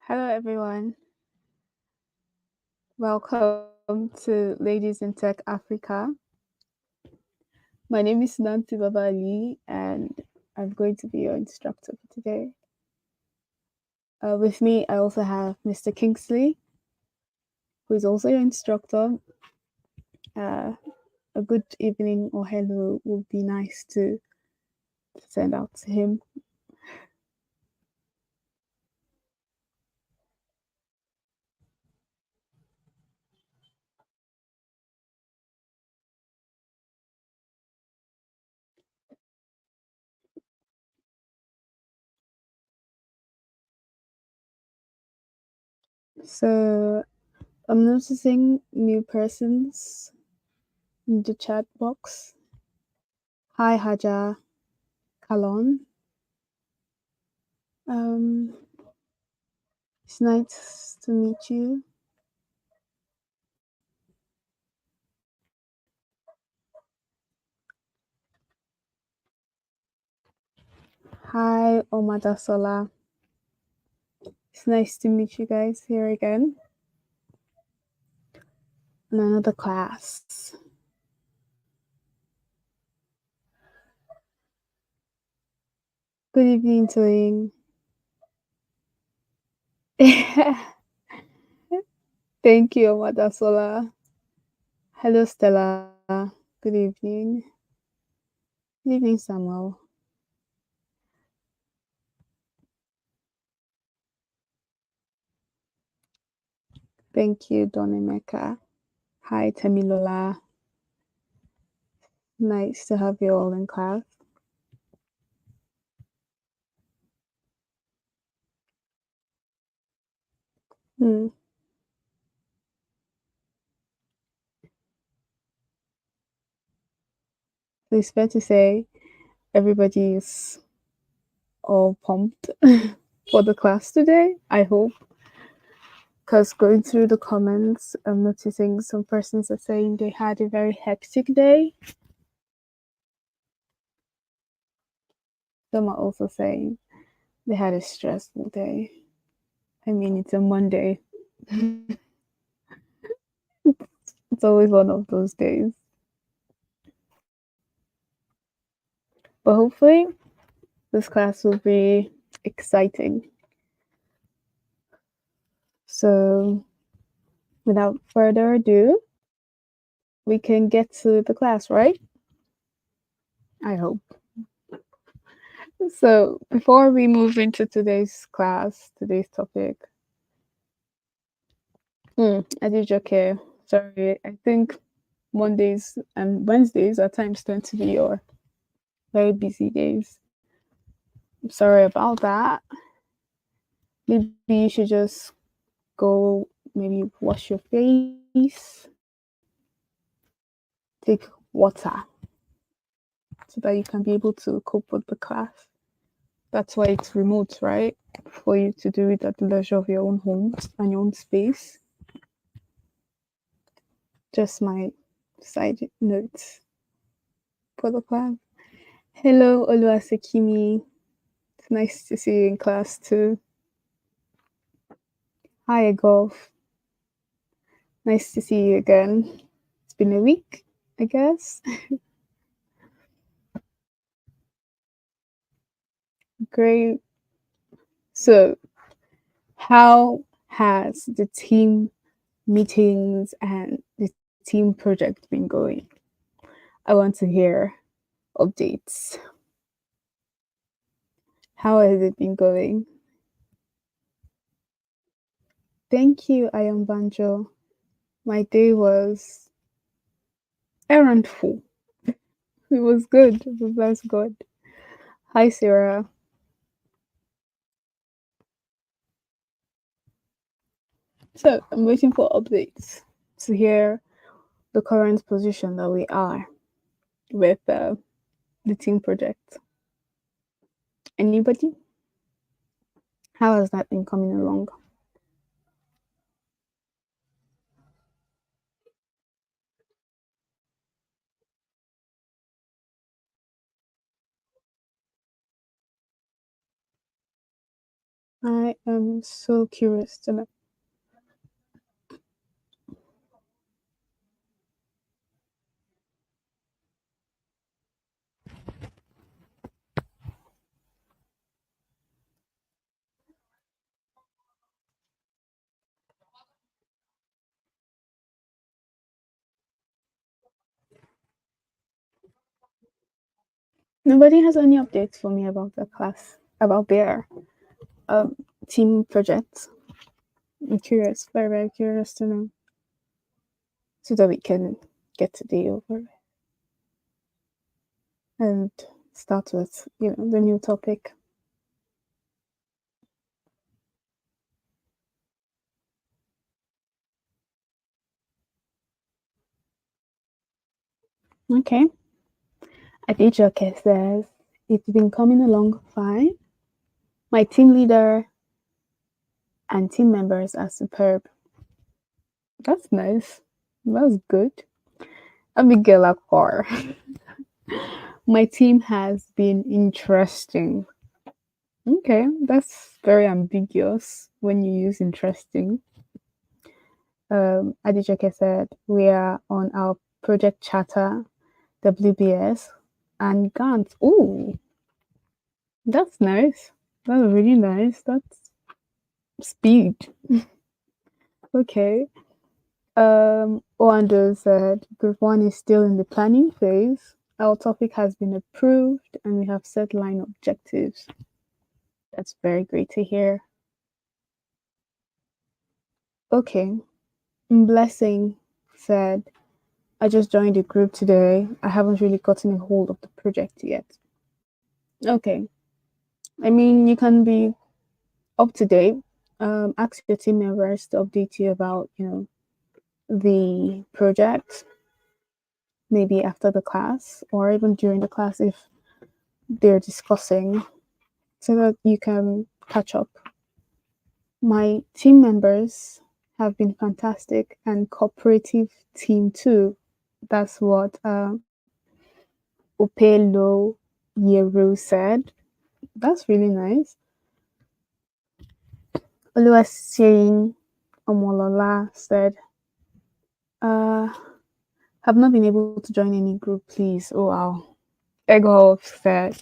Hello, everyone. Welcome to Ladies in Tech Africa. My name is Nanti Babali, and I'm going to be your instructor for today. With me, I also have Mr. Kingsley, who is also your instructor. A good evening or hello would be nice to send out to him. So I'm noticing new persons in the chat box. Hi, Haja Kalon. It's nice to meet you. Hi, Omada Sola. It's nice to meet you guys here again in another class. Good evening, Toying. Thank you, Omada Sola. Hello, Stella. Good evening. Good evening, Samuel. Thank you, Donimeka. Hi, Temilola. Nice to have you all in class. So it's fair to say everybody is all pumped for the class today, I hope. Because going through the comments, I'm noticing some persons are saying they had a very hectic day. Some are also saying they had a stressful day. I mean, it's a Monday. It's always one of those days. But hopefully, this class will be exciting. So, without further ado, we can get to the class, right? I hope. So, before we move into today's class, today's topic, Adejoke, sorry, I think Mondays and Wednesdays at times tend to be your very busy days. I'm sorry about that. Maybe you should just go, maybe wash your face, take water, so that you can be able to cope with the class. That's why it's remote, right? For you to do it at the leisure of your own home and your own space. Just my side notes for the class. Hello, Oluwasekimi. It's nice to see you in class too. Hi, Golf. Nice to see you again. It's been a week, I guess. Great. So, how has the team meetings and the team project been going? I want to hear updates. How has it been going? Thank you, Ayam Banjo. My day was errandful. It was good. It was very good. Hi, Sarah. So I'm waiting for updates to hear the current position that we are with the team project. Anybody? How has that been coming along? I am so curious to know. Nobody has any updates for me about the class, about their um, team projects. I'm curious, very, very curious to know so that we can get today over and start with, the new topic. Okay. Adijoke says, it's been coming along fine. My team leader and team members are superb. That's nice. That's good. Abigail Akbar. My team has been interesting. Okay, that's very ambiguous when you use interesting. Adijoke said, we are on our project chatter, WBS, and Gantt. Ooh, that's nice. That's really nice. That's speed. Okay. Oando said, Group 1 is still in the planning phase. Our topic has been approved and we have set line objectives. That's very great to hear. Okay. Blessing said, I just joined the group today. I haven't really gotten a hold of the project yet. Okay. I mean, you can be up to date. Ask your team members to update you about, the project, maybe after the class or even during the class if they're discussing, so that you can catch up. My team members have been fantastic and cooperative team too. That's what Opelo Yeru said. That's really nice. Oluwaseyin Omolola said, uh, have not been able to join any group, please. Oh wow. Egolf said,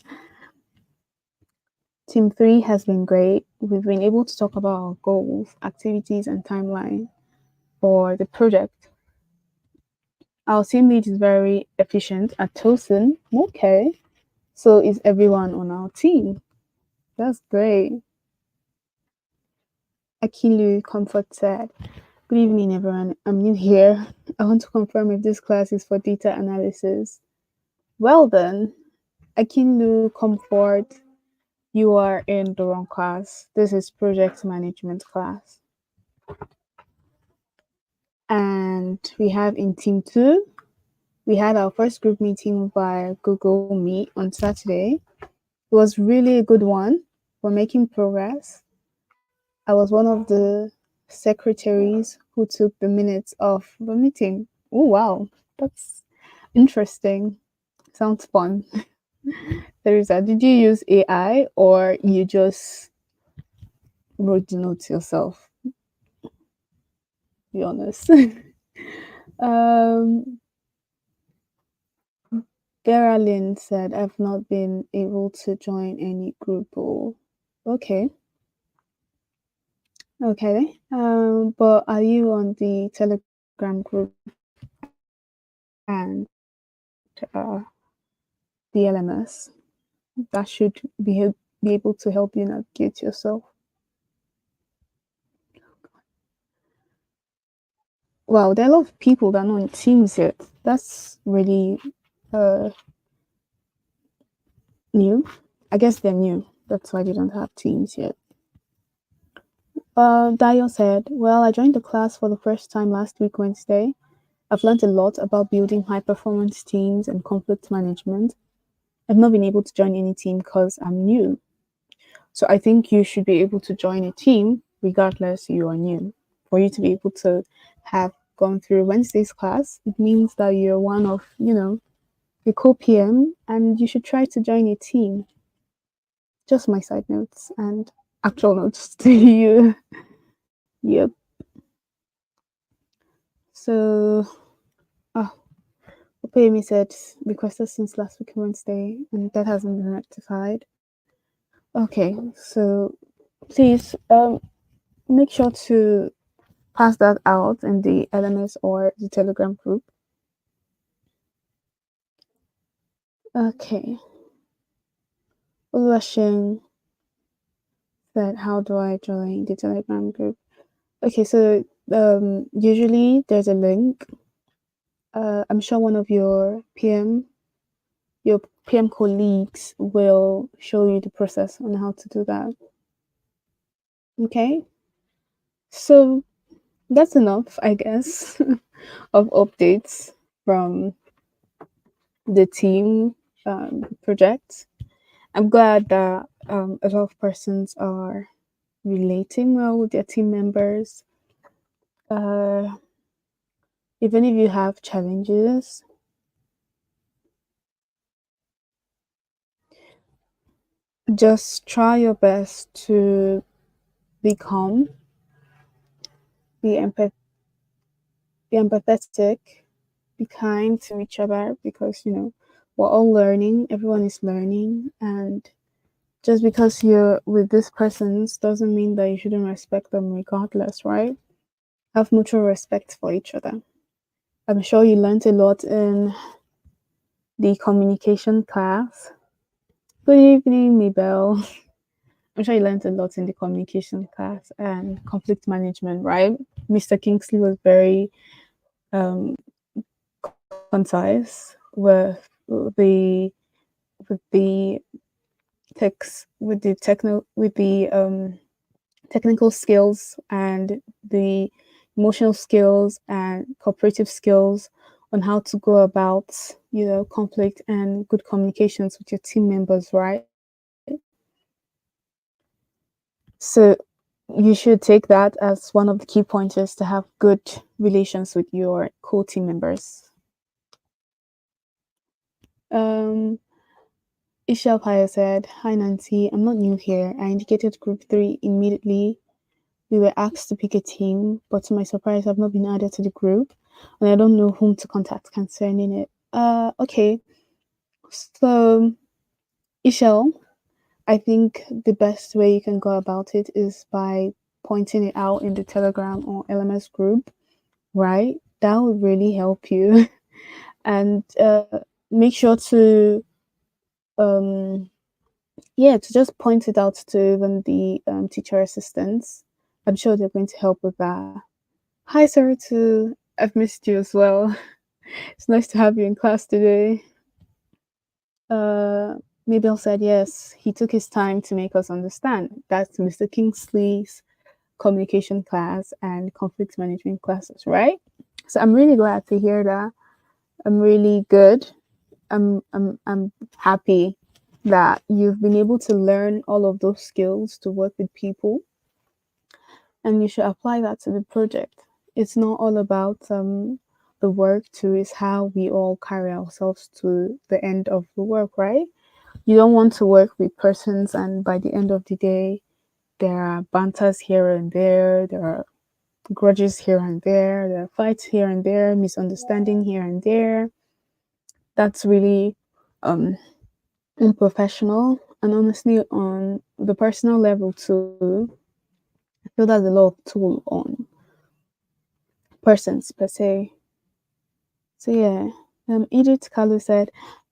Team 3 has been great. We've been able to talk about our goals, activities, and timeline for the project. Our team lead is very efficient at Tosin. Okay. So is everyone on our team. That's great. Akilu Comfort said, good evening, everyone. I'm new here. I want to confirm if this class is for data analysis. Well then, Akilu Comfort, you are in the wrong class. This is project management class. And we have in team 2, we had our first group meeting via Google Meet on Saturday. It was really a good one. We're making progress. I was one of the secretaries who took the minutes of the meeting. Oh, wow. That's interesting. Sounds fun. Teresa, did you use AI or you just wrote the notes yourself? Be honest. um, Vera Lynn said, I've not been able to join any group. Oh, okay. Okay. But are you on the Telegram group and uh, the LMS? That should be able to help you navigate yourself. Wow, there are a lot of people that are not in Teams yet. That's really uh, new. I guess they're new. That's why they don't have Teams yet. Dio said, well, I joined the class for the first time last week, Wednesday. I've learned a lot about building high performance teams and conflict management. I've not been able to join any team because I'm new. So I think you should be able to join a team regardless you are new. For you to be able to have gone through Wednesday's class, it means that you're one of, a co-PM and you should try to join a team. Just my side notes. And actual notes to you. Yep. So, oh, Opeyemi said requested since last week Wednesday, and that hasn't been rectified. Okay, so please make sure to pass that out in the LMS or the Telegram group. Okay. Oluwaseun said, "How do I join the Telegram group?" Okay, so usually there's a link. I'm sure one of your PM colleagues will show you the process on how to do that. Okay, so that's enough, I guess, of updates from the team project. I'm glad that a lot of persons are relating well with their team members. Uh, Even if you have challenges, just try your best to be calm, be, be empathetic, be kind to each other because, we're all learning, everyone is learning. And just because you're with these persons doesn't mean that you shouldn't respect them regardless, right? Have mutual respect for each other. I'm sure you learned a lot in the communication class. Good evening, Mabel. I'm sure you learned a lot in the communication class and conflict management, right? Mr. Kingsley was very um, concise the with the text with the technical skills and the emotional skills and cooperative skills on how to go about conflict and good communications with your team members, right? So you should take that as one of the key pointers to have good relations with your co-team members. um Ishel Paya said, "Hi Nancy, I'm not new here. I indicated group 3 immediately. We were asked to pick a team, but to my surprise, I've not been added to the group, and I don't know whom to contact concerning it." Okay. So, Ishel, I think the best way you can go about it is by pointing it out in the Telegram or LMS group, right? That would really help you. And make sure to, um, yeah, to just point it out to even the teacher assistants. I'm sure they're going to help with that. Hi, Sarah, too. I've missed you as well. It's nice to have you in class today. Uh, Mabel said yes, he took his time to make us understand. That's Mr. Kingsley's communication class and conflict management classes, right? So I'm really glad to hear that. I'm really good. I'm happy that you've been able to learn all of those skills to work with people, and you should apply that to the project. It's not all about the work too, is how we all carry ourselves to the end of the work, right? You don't want to work with persons and by the end of the day there are banters here and there are grudges here and there are fights here and there, misunderstanding here and there. That's really unprofessional, and honestly on the personal level too, I feel that's a lot of toll on persons per se. So yeah, Edith Kalu said,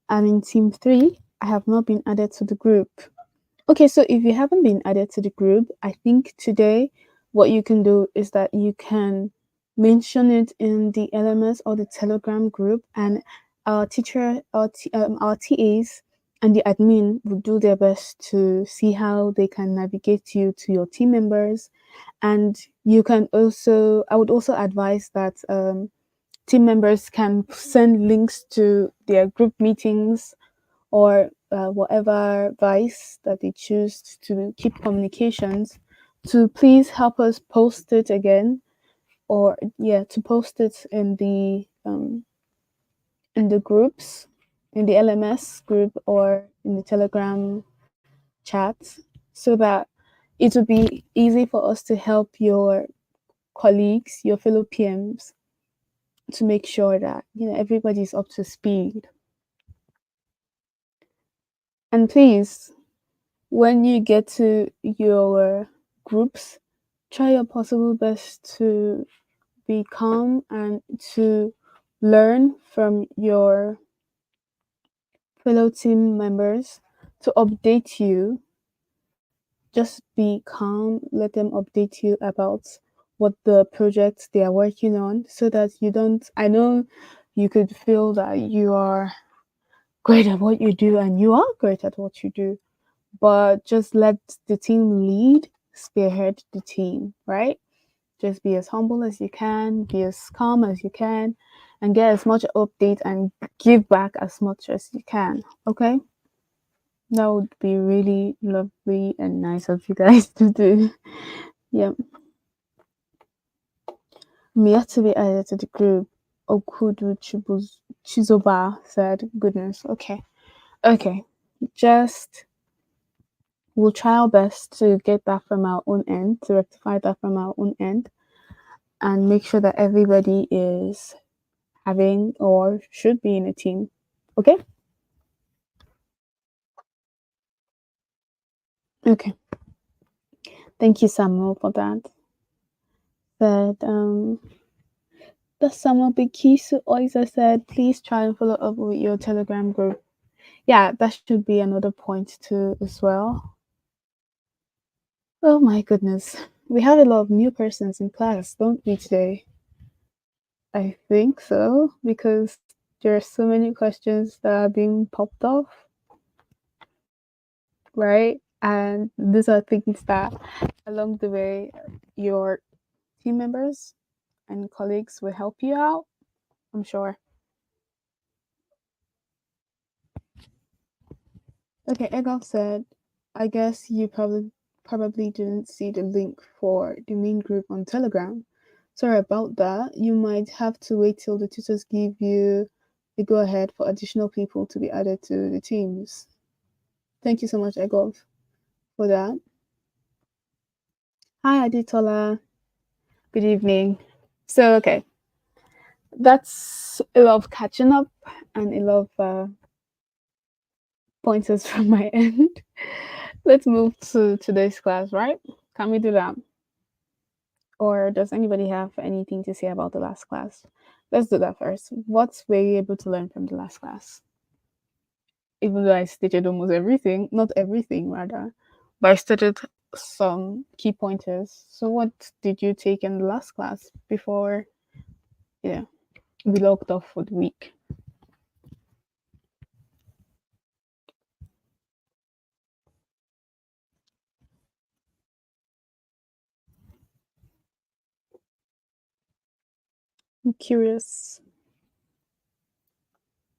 "I'm in team 3. I have not been added to the group." Okay, so if you haven't been added to the group, I think today what you can do is that you can mention it in the LMS or the Telegram group, and our teacher, our TAs, and the admin will do their best to see how they can navigate you to your team members. And you can also, I would also advise that team members can send links to their group meetings or whatever vice that they choose to keep communications, to please help us post it again, or yeah, to post it in the groups, in the LMS group or in the Telegram chat, so that it will be easy for us to help your colleagues, your fellow PMs, to make sure that everybody's up to speed. And please, when you get to your groups, try your possible best to be calm and to learn from your fellow team members to update you. Just be calm, let them update you about what the projects they are working on so that you don't. I know you could feel that you are great at what you do, and you are great at what you do, but just let the team lead, spearhead the team, right? Just be as humble as you can, be as calm as you can, and get as much update and give back as much as you can. Okay? That would be really lovely and nice of you guys to do. Yep. I'm yet to be added to the group. Okudu Chizoba said, goodness. Okay. Okay. Just we'll try our best to get that from our own end, to rectify that from our own end, and make sure that everybody is having or should be in a team. Okay? Okay. Thank you, Samuel, for that. But the Samuel Bikisu Oiza said, please try and follow up with your Telegram group. Yeah, that should be another point too as well. Oh my goodness. We have a lot of new persons in class, don't we, today? I think so, because there are so many questions that are being popped off, right? And these are things that along the way your team members and colleagues will help you out, I'm sure. Okay, Egolf said, I guess you probably didn't see the link for the main group on Telegram. Sorry about that. You might have to wait till the tutors give you the go ahead for additional people to be added to the teams. Thank you so much, Egolf, for that. Hi, Aditola. Good evening. So, okay, that's a lot of catching up and a lot of pointers from my end. Let's move to today's class, right? Can we do that? Or does anybody have anything to say about the last class? Let's do that first. What were you able to learn from the last class? Even though I stated almost everything, not everything rather, but I stated some key pointers. So what did you take in the last class before we logged off for the week? I'm curious.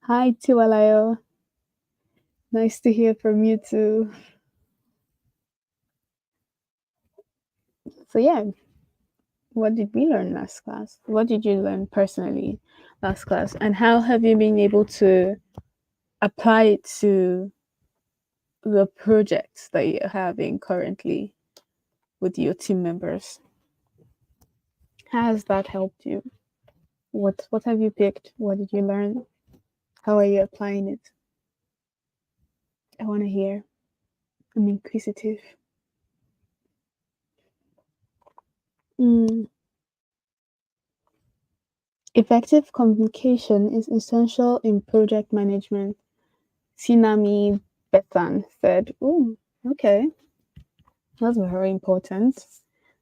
Hi, Tiwalayo. Nice to hear from you too. So yeah, what did we learn last class? What did you learn personally last class? And how have you been able to apply it to the projects that you're having currently with your team members? How has that helped you? What have you picked? What did you learn? How are you applying it? I want to hear. I'm inquisitive. Mm. Effective communication is essential in project management. Sinami Bethan said, oh, okay. That's very important.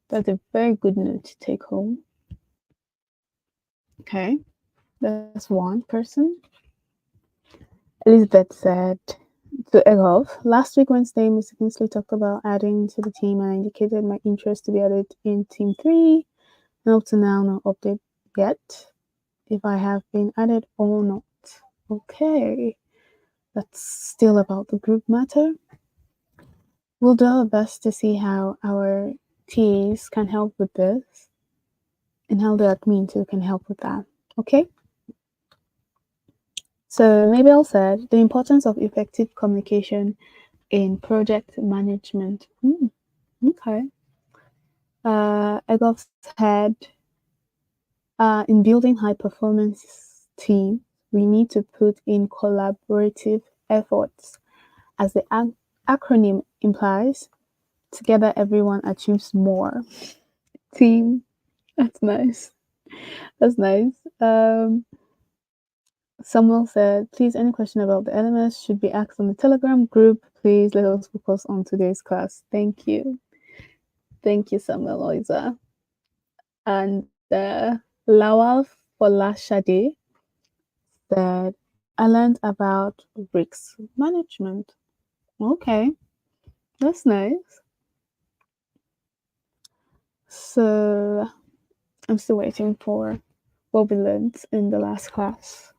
That's a very good note to take home. Okay. That's one person. Elizabeth said to Egolf, last week Wednesday, Mr. Kingsley talked about adding to the team and I indicated my interest to be added in Team 3. And up to now, no update yet if I have been added or not. Okay. That's still about the group matter. We'll do our best to see how our TAs can help with this and how the admin too can help with that. Okay? So Mabel said the importance of effective communication in project management. Okay. Egov said, in building high performance team, we need to put in collaborative efforts. As the acronym implies, together everyone achieves more. Team. That's nice. That's nice. Samuel said, please, any question about the LMS should be asked on the Telegram group. Please let us focus on today's class. Thank you. Thank you, Samuel Oiza. And Lawal Folashade said, I learned about risk management. Okay, that's nice. So I'm still waiting for what we learned in the last class.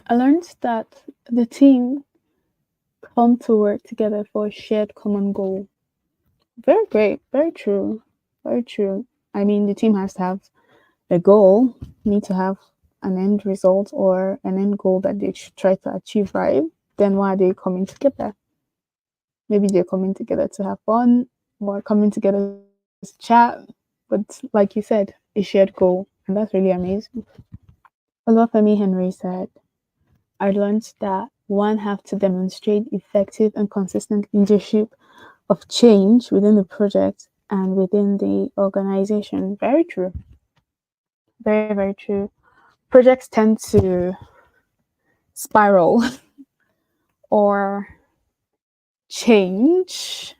I learned that the team come to work together for a shared common goal. Very great, very true, very true. I mean, the team has to have a goal, need to have an end result or an end goal that they should try to achieve, right? Then why are they coming together? Maybe they're coming together to have fun or coming together to chat. But like you said, a shared goal, and that's really amazing. Olufemi Henry said, I learned that one have to demonstrate effective and consistent leadership of change within the project and within the organization. Very true. Very, very true. Projects tend to spiral or change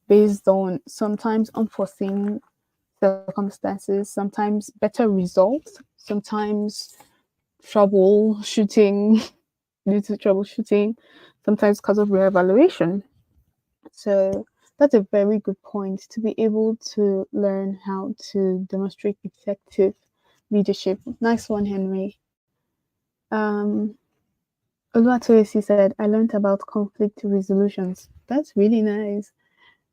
based on sometimes unforeseen circumstances, sometimes better results, sometimes troubleshooting due to troubleshooting, sometimes because of reevaluation. So that's a very good point to be able to learn how to demonstrate effective leadership. Nice one, Henry. Oluwatoyosi said, I learned about conflict resolutions. That's really nice.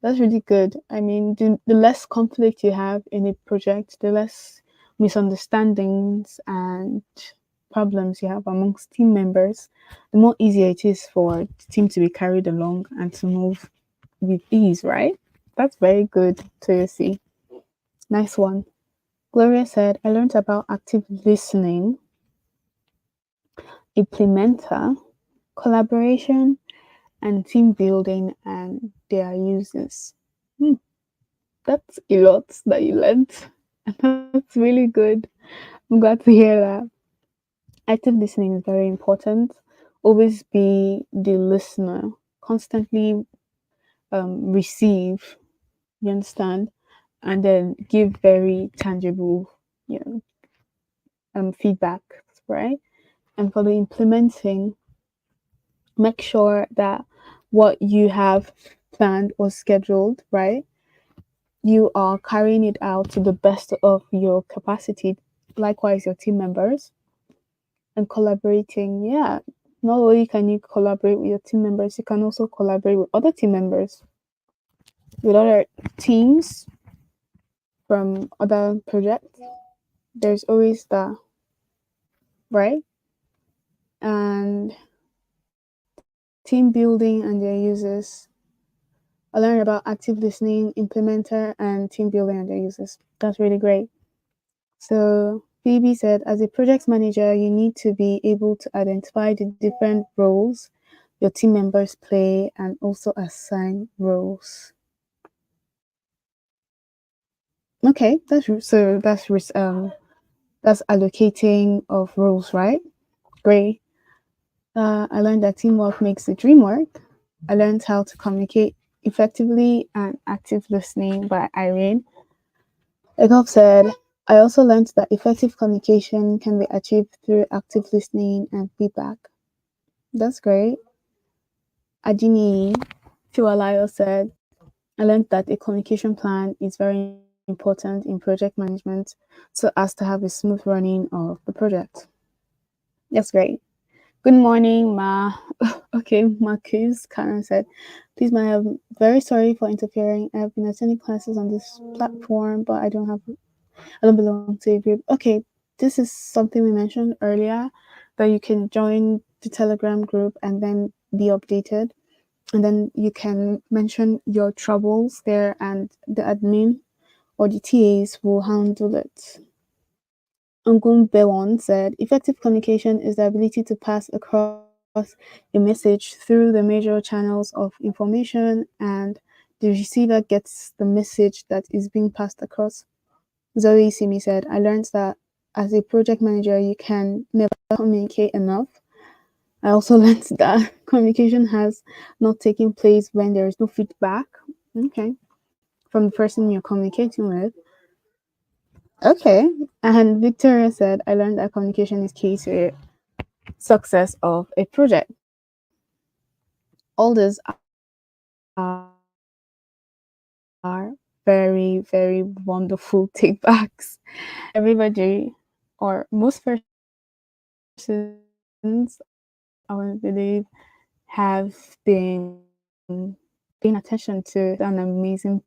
That's really good. I mean, the less conflict you have in a project, the less misunderstandings and problems you have amongst team members, the more easier it is for the team to be carried along and to move with ease, right? That's very good, Toyosi. Nice one. Gloria said, I learned about active listening, implementer, collaboration, and team building and their uses. Hmm, that's a lot that you learned. And that's really good. I'm glad to hear that. Active listening is very important. Always be the listener. Constantly receive. You understand, and then give very tangible, you know, feedback, right? And for the implementing, make sure that what you have planned or scheduled, right? You are carrying it out to the best of your capacity. Likewise, your team members and collaborating. Yeah, not only can you collaborate with your team members, you can also collaborate with other team members, with other teams from other projects. There's always that, right? And team building and their users. I learned about active listening, implementer, and team building and their users. That's really great. So Phoebe said, as a project manager, you need to be able to identify the different roles your team members play and also assign roles. Okay, that's allocating of roles, right? Great. I learned that teamwork makes the dream work. I learned how to communicate effectively and active listening by Irene. Egov said, I also learned that effective communication can be achieved through active listening and feedback. That's great. Adini Fiwalayo said, I learned that a communication plan is very important in project management so as to have a smooth running of the project. That's great. Good morning, Ma. Okay, Marcus Karen said, please, Ma, I'm very sorry for interfering. I've been attending classes on this platform, but I don't belong to a group. Okay, this is something we mentioned earlier that you can join the Telegram group and then be updated. And then you can mention your troubles there, and the admin or the TAs will handle it. Angun Bewon said, effective communication is the ability to pass across a message through the major channels of information, and the receiver gets the message that is being passed across. Zoe Simi said, I learned that as a project manager, you can never communicate enough. I also learned that communication has not taken place when there is no feedback, okay, from the person you're communicating with. Okay. And Victoria said, I learned that communication is key to success of a project. All these are very, very wonderful takebacks. Everybody, or most persons, I want to believe, have been paying attention to an amazing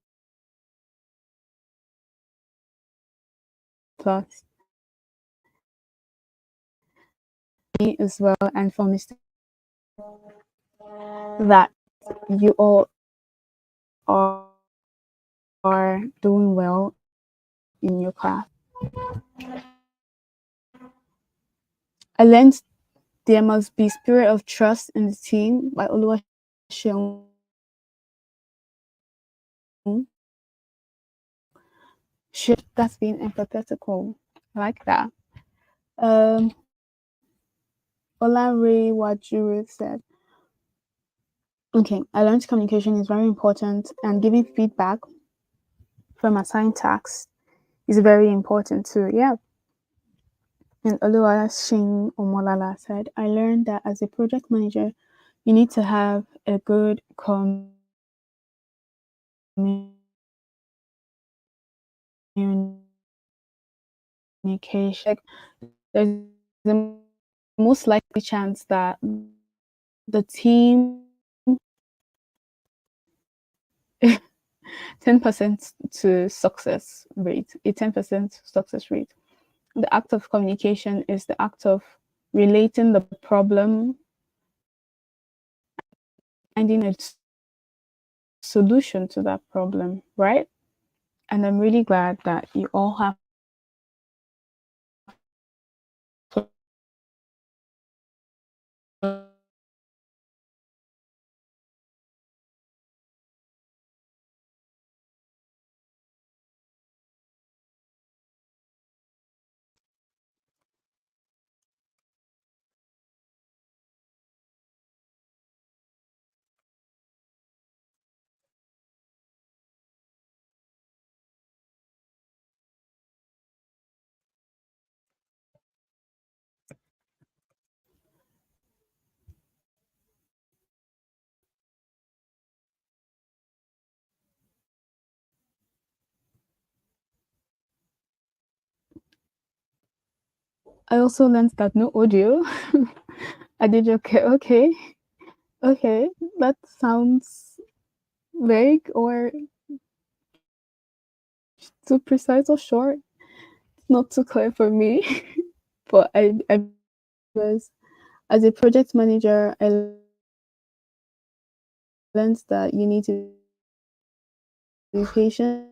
plus me as well, and for Mr. that you all are doing well in your class. I learned there must be spirit of trust in the team by Oluwaseun. That's being empathetical. I like that. Um, Olare Wajuru said, okay, I learned communication is very important, and giving feedback from assigned tasks is very important too. Yeah. And Oluwaseun Omolala said, I learned that as a project manager, you need to have a good communication. There's a most likely chance that the team 10% to success rate, a 10% success rate. The act of communication is the act of relating the problem, finding a solution to that problem, right? And I'm really glad that you all have I also learned that no audio. I did okay. That sounds vague or too precise or short. Not too clear for me. But I was, as a project manager, I learned that you need to be patient.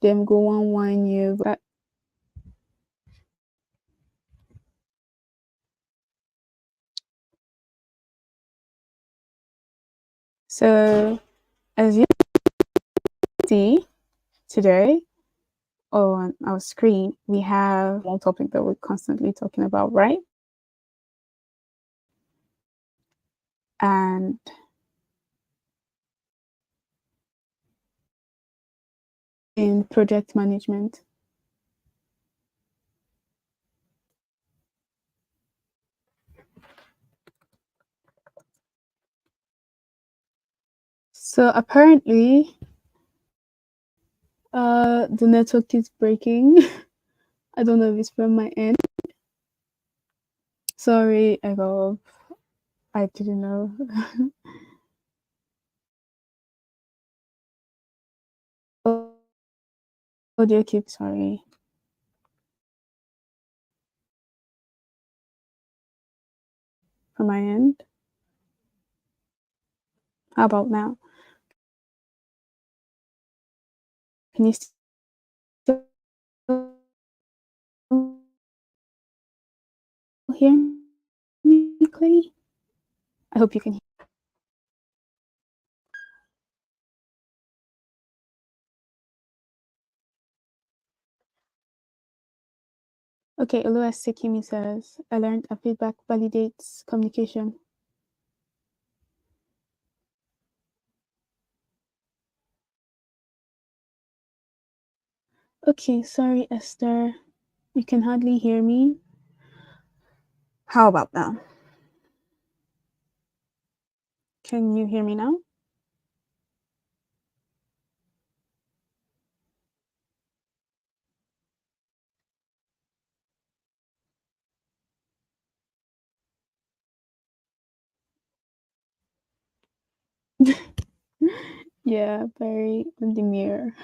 Them go on one year. So as you see today on our screen, we have one topic that we're constantly talking about, right? And in project management. So apparently, the network is breaking. I don't know if it's from my end. Sorry, I didn't know. Audio keep sorry. from my end. How about now? Can you still hear me clearly? I hope you can hear. Okay, Oluwa Sekimi says, I learned a feedback validates communication. Okay, sorry, Esther. You can hardly hear me. How about now? Can you hear me now? Yeah, very demure.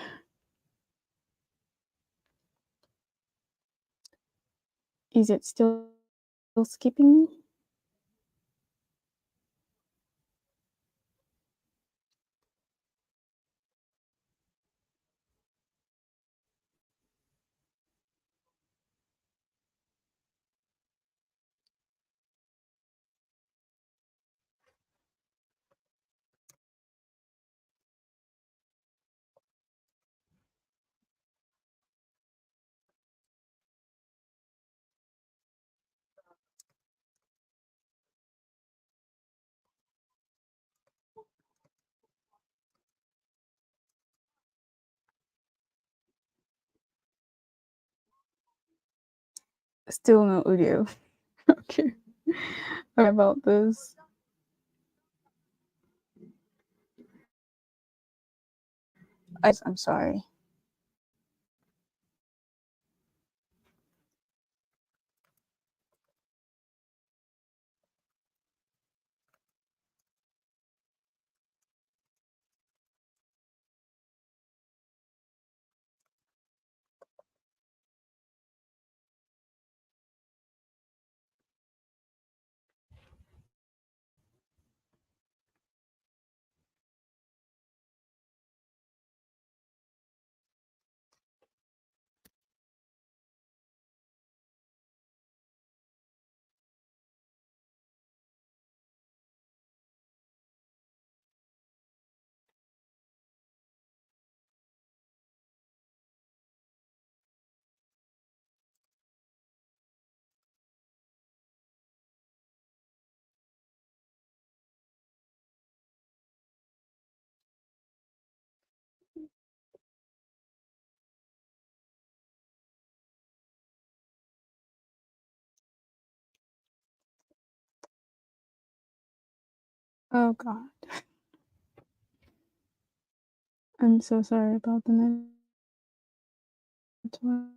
Is it still skipping? Still no audio. Okay. Sorry about this. I'm sorry. Oh God. I'm so sorry about the network.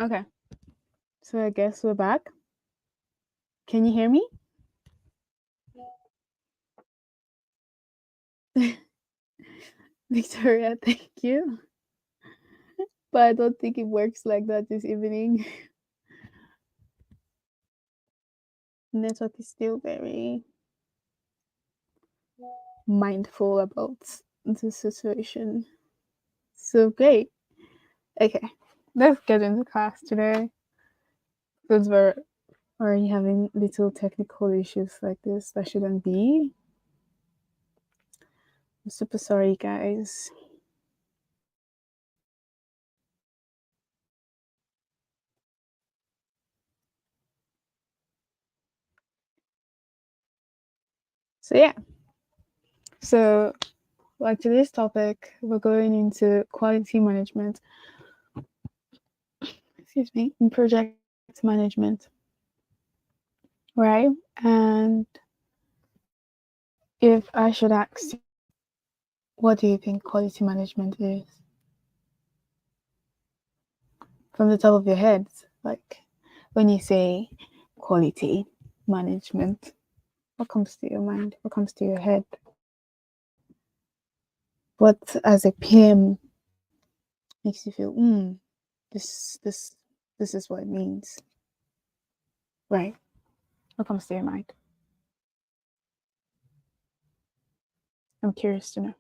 Okay, so I guess we're back. Can you hear me? Victoria, thank you. But I don't think it works like that this evening. Network is still very mindful about the situation. So great. Okay, let's get into class today. Because we're already having little technical issues like this. That shouldn't be. I'm super sorry, guys. So yeah. So like today's topic, we're going into quality management. Excuse me, in project management, right? And if I should ask, what do you think quality management is? From the top of your head, like when you say quality management, what comes to your mind? What comes to your head? What as a PM makes you feel, this this this is what it means. Right. What comes to your mind? I'm curious to know.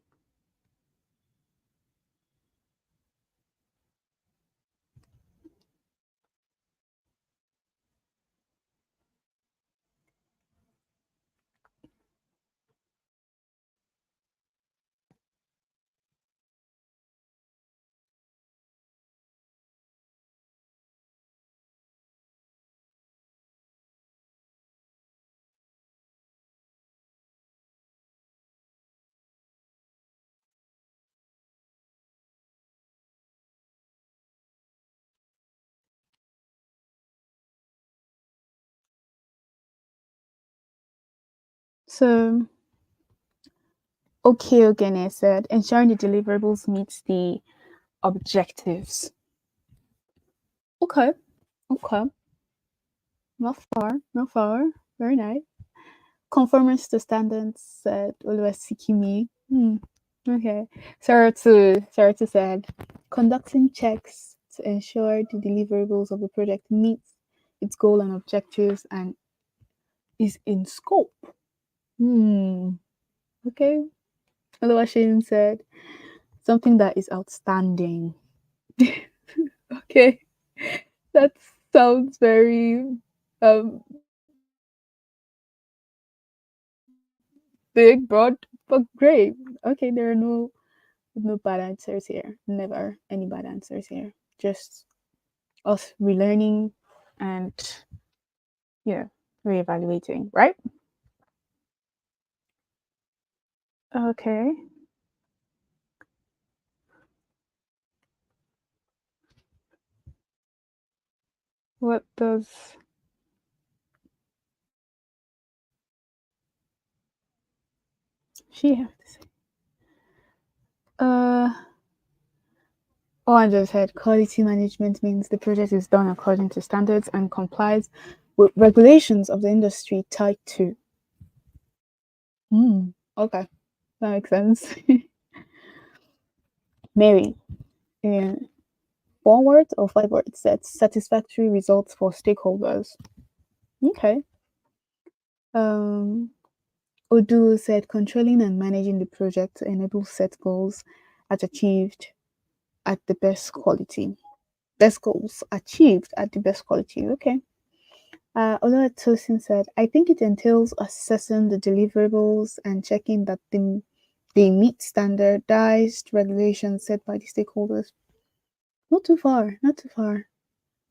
So, okay, Ogene said, ensuring the deliverables meets the objectives. Okay, okay. Not far, not far. Very nice. Conformance to standards said Oluwasikimi. Okay. Sarah to said conducting checks to ensure the deliverables of the project meets its goal and objectives and is in scope. Hmm. Okay. Oluwashin said something that is outstanding. Okay. That sounds very um big, broad, but great. Okay, there are no bad answers here. Never any bad answers here. Just us relearning and yeah, reevaluating, right? Okay. What does she have to say? Uh oh, I just said quality management means the project is done according to standards and complies with regulations of the industry tied to. Okay, that makes sense. Mary, in 4 words or 5 words, that's satisfactory results for stakeholders. Okay. Um, Odu said controlling and managing the project to enable set goals at achieved at the best quality. Best goals achieved at the best quality. Okay. Tosin said, I think it entails assessing the deliverables and checking that they meet standardized regulations set by the stakeholders. Not too far, not too far.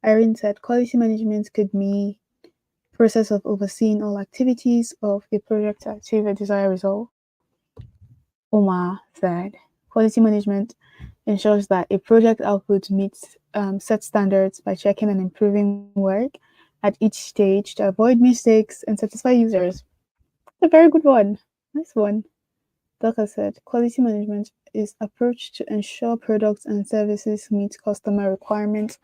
Irene said, quality management could mean process of overseeing all activities of a project to achieve a desired result. Omar said, quality management ensures that a project output meets set standards by checking and improving work at each stage to avoid mistakes and satisfy users. A very good one. Nice one. Doka said, quality management is approach to ensure products and services meet customer requirements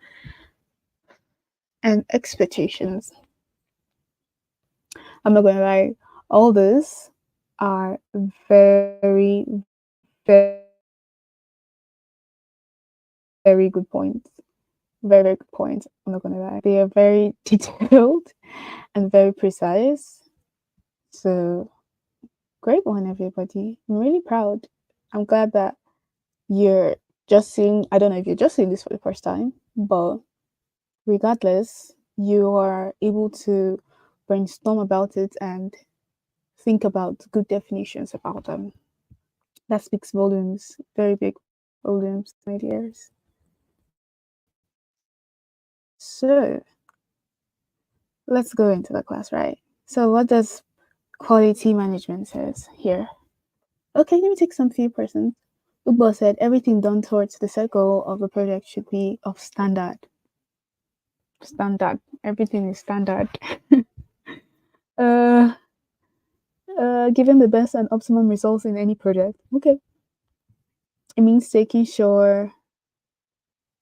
and expectations. I'm not going to lie, all this are very, very good points. Very, very good points. I'm not gonna lie. They are very detailed and very precise. So great one, everybody. I'm really proud. I'm glad that you're just seeing, I don't know if you're just seeing this for the first time, but regardless, you are able to brainstorm about it and think about good definitions about them. That speaks volumes, very big volumes, my dears. So let's go into the class, right? So what does quality management says here? Okay, let me take some few persons. Ugbo said everything done towards the set goal of the project should be of standard. Standard. Everything is standard. uh, Giving the best and optimum results in any project. Okay. It means making sure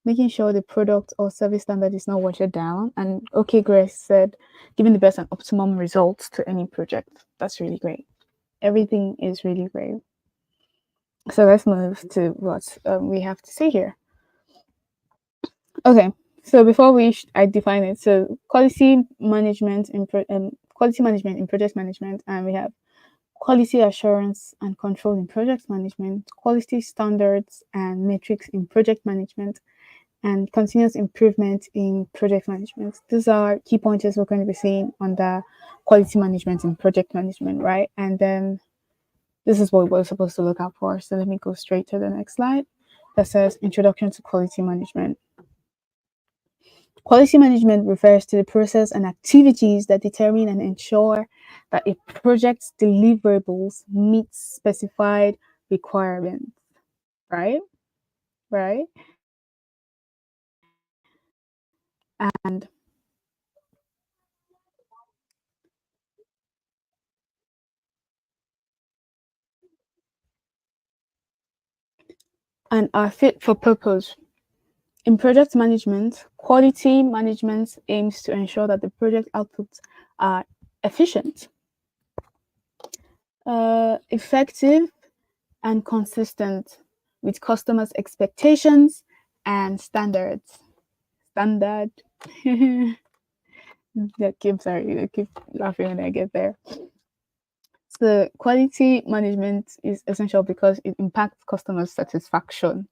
the product or service standard is not watered down. And okay, Grace said giving the best and optimum results to any project. That's really great. Everything is really great. So let's move to what we have to say here. Okay, so before I define it, so quality management in project management, and we have quality assurance and control in project management, quality standards and metrics in project management, and continuous improvement in project management. These are key pointers we're going to be seeing under quality management in project management, right? And then this is what we're supposed to look out for. So let me go straight to the next slide that says Introduction to Quality Management. Quality management refers to the process and activities that determine and ensure that a project's deliverables meet specified requirements, right? Right? And and are fit for purpose. In project management, quality management aims to ensure that the project outputs are efficient, effective, and consistent with customers' expectations and standards. Standard. I keep laughing when I get there. So quality management is essential because it impacts customer satisfaction,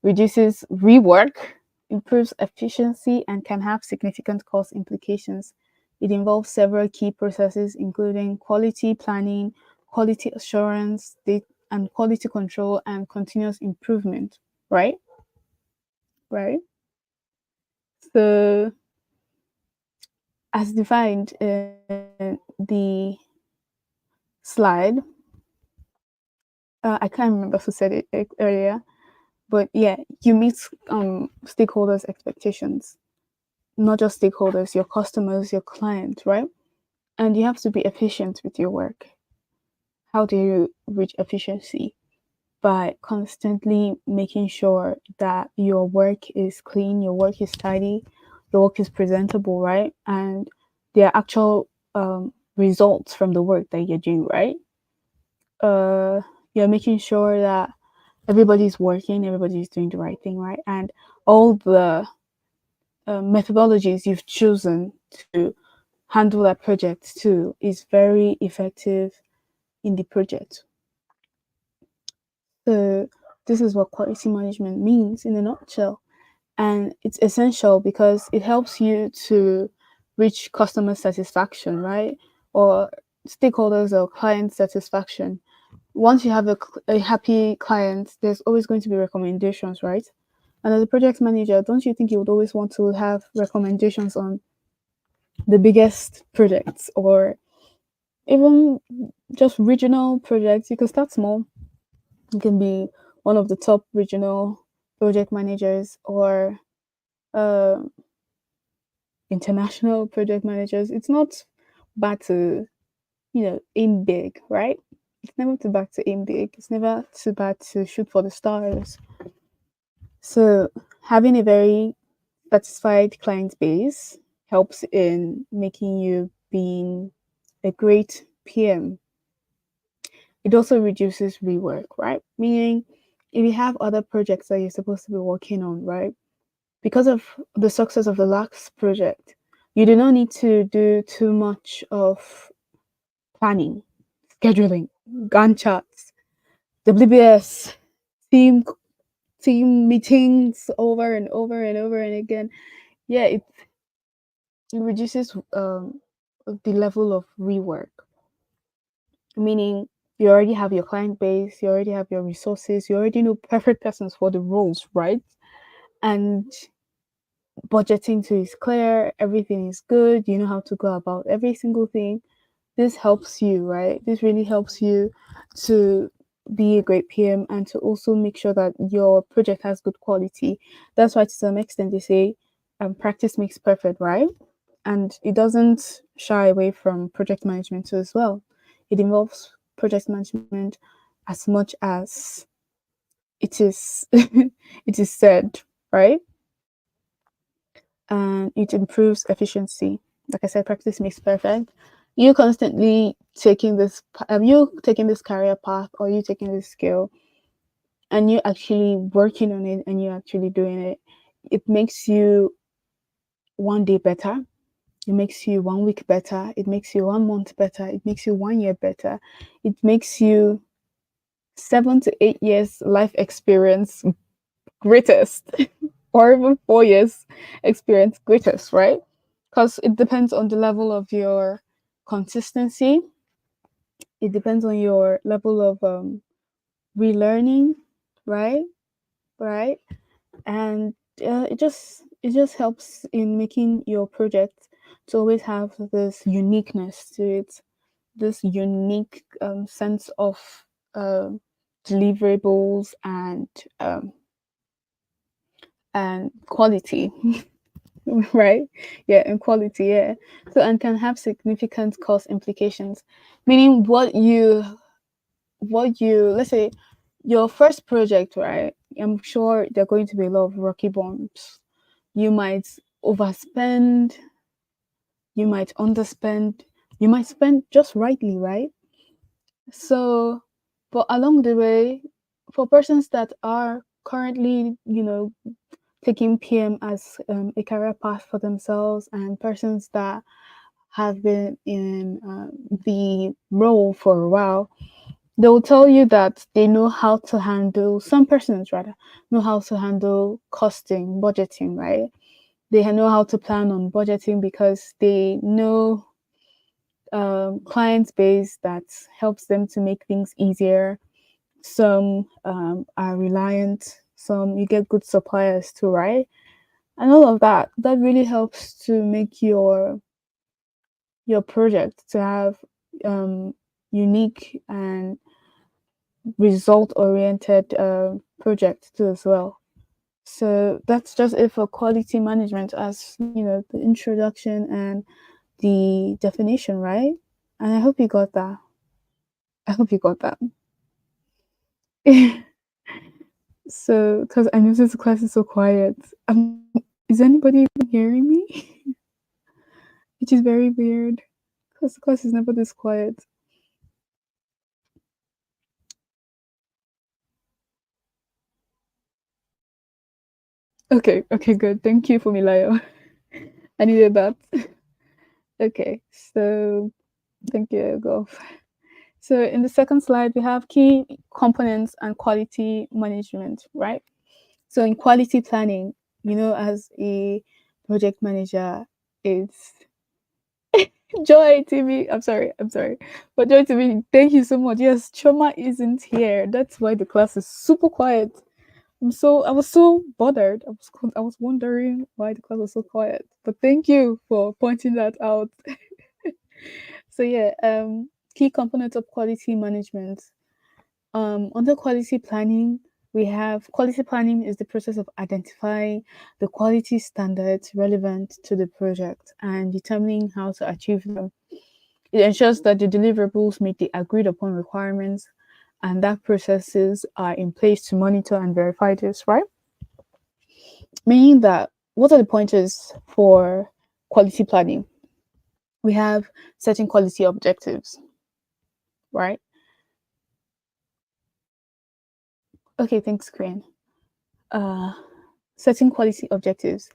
reduces rework, improves efficiency, and can have significant cost implications. It involves several key processes, including quality planning, quality assurance, and quality control and continuous improvement. Right? Right. So, as defined in the slide, I can't remember who said it earlier, but yeah, you meet stakeholders' expectations, not just stakeholders, your customers, your clients, right? And you have to be efficient with your work. How do you reach efficiency? By constantly making sure that your work is clean, your work is tidy, your work is presentable, right? And there are actual results from the work that you're doing, right? Uh, you're making sure that everybody's working, everybody's doing the right thing, right? And all the methodologies you've chosen to handle that project too is very effective in the project. So this is what quality management means in a nutshell. And it's essential because it helps you to reach customer satisfaction, right? Or stakeholders or client satisfaction. Once you have a happy client, there's always going to be recommendations, right? And as a project manager, don't you think you would always want to have recommendations on the biggest projects or even just regional projects? You can start small. You can be one of the top regional project managers or uh, international project managers. It's not bad to, aim big, right? It's never too bad to aim big. It's never too bad to shoot for the stars. So having a very satisfied client base helps in making you being a great PM. It also reduces rework, right? Meaning if you have other projects that you're supposed to be working on, right? Because of the success of the last project, you do not need to do too much of planning, scheduling, Gantt charts, WBS, team team meetings over and over and over and again. Yeah, it reduces the level of rework. Meaning you already have your client base, you already have your resources, you already know perfect persons for the roles, right? And budgeting too is clear, everything is good, you know how to go about every single thing. This helps you, right? This really helps you to be a great PM and to also make sure that your project has good quality. That's why to some extent they say practice makes perfect, right? And it doesn't shy away from project management too as well. It involves project management as much as it is it is said, right? And it improves efficiency. Like I said, practice makes perfect. You constantly taking this, you taking this career path or you taking this skill and you actually working on it and you actually doing it, it makes you one day better. It makes you 1 week better. It makes you 1 month better. It makes you 1 year better. It makes you 7 to 8 years life experience greatest, or even 4 years experience greatest, right? Because it depends on the level of your consistency. It depends on your level of relearning, right? Right, and it just helps in making your project to always have this uniqueness to it, this unique sense of uh, deliverables um, and quality. Right, yeah, and quality, yeah. So and can have significant cost implications, meaning what you let's say your first project, right? I'm sure there are going to be a lot of rocky bumps. You might overspend, you might underspend, you might spend just rightly, right? So, but along the way, for persons that are currently, taking PM as a career path for themselves, and persons that have been in the role for a while, they will tell you that they know how to handle, some persons rather, know how to handle costing, budgeting, right? They know how to plan on budgeting because they know client base that helps them to make things easier. Some are reliant, some you get good suppliers too, right? And all of that, that really helps to make your project to have unique and result oriented project too as well. So that's just it for quality management, as the introduction and the definition, right? And I hope you got that. I hope you got that. So, because I noticed the class is so quiet. Is anybody even hearing me? Which is very weird because the class is never this quiet. Okay, okay, good. Thank you for Milayo. I needed that. Okay, so thank you, Golf. So in the second slide, we have key components and quality management, right? So in quality planning, as a project manager, it's Joy TV. I'm sorry. But Joy TV, thank you so much. Yes, Choma isn't here. That's why the class is super quiet. I was so bothered. I was wondering why the class was so quiet. But thank you for pointing that out. So yeah, key components of quality management. Under quality planning, we have quality planning is the process of identifying the quality standards relevant to the project and determining how to achieve them. It ensures that the deliverables meet the agreed upon requirements and that processes are in place to monitor and verify this, right? Meaning that what are the pointers for quality planning? We have setting quality objectives, right? Okay, thanks, Queen. Uh, setting quality objectives.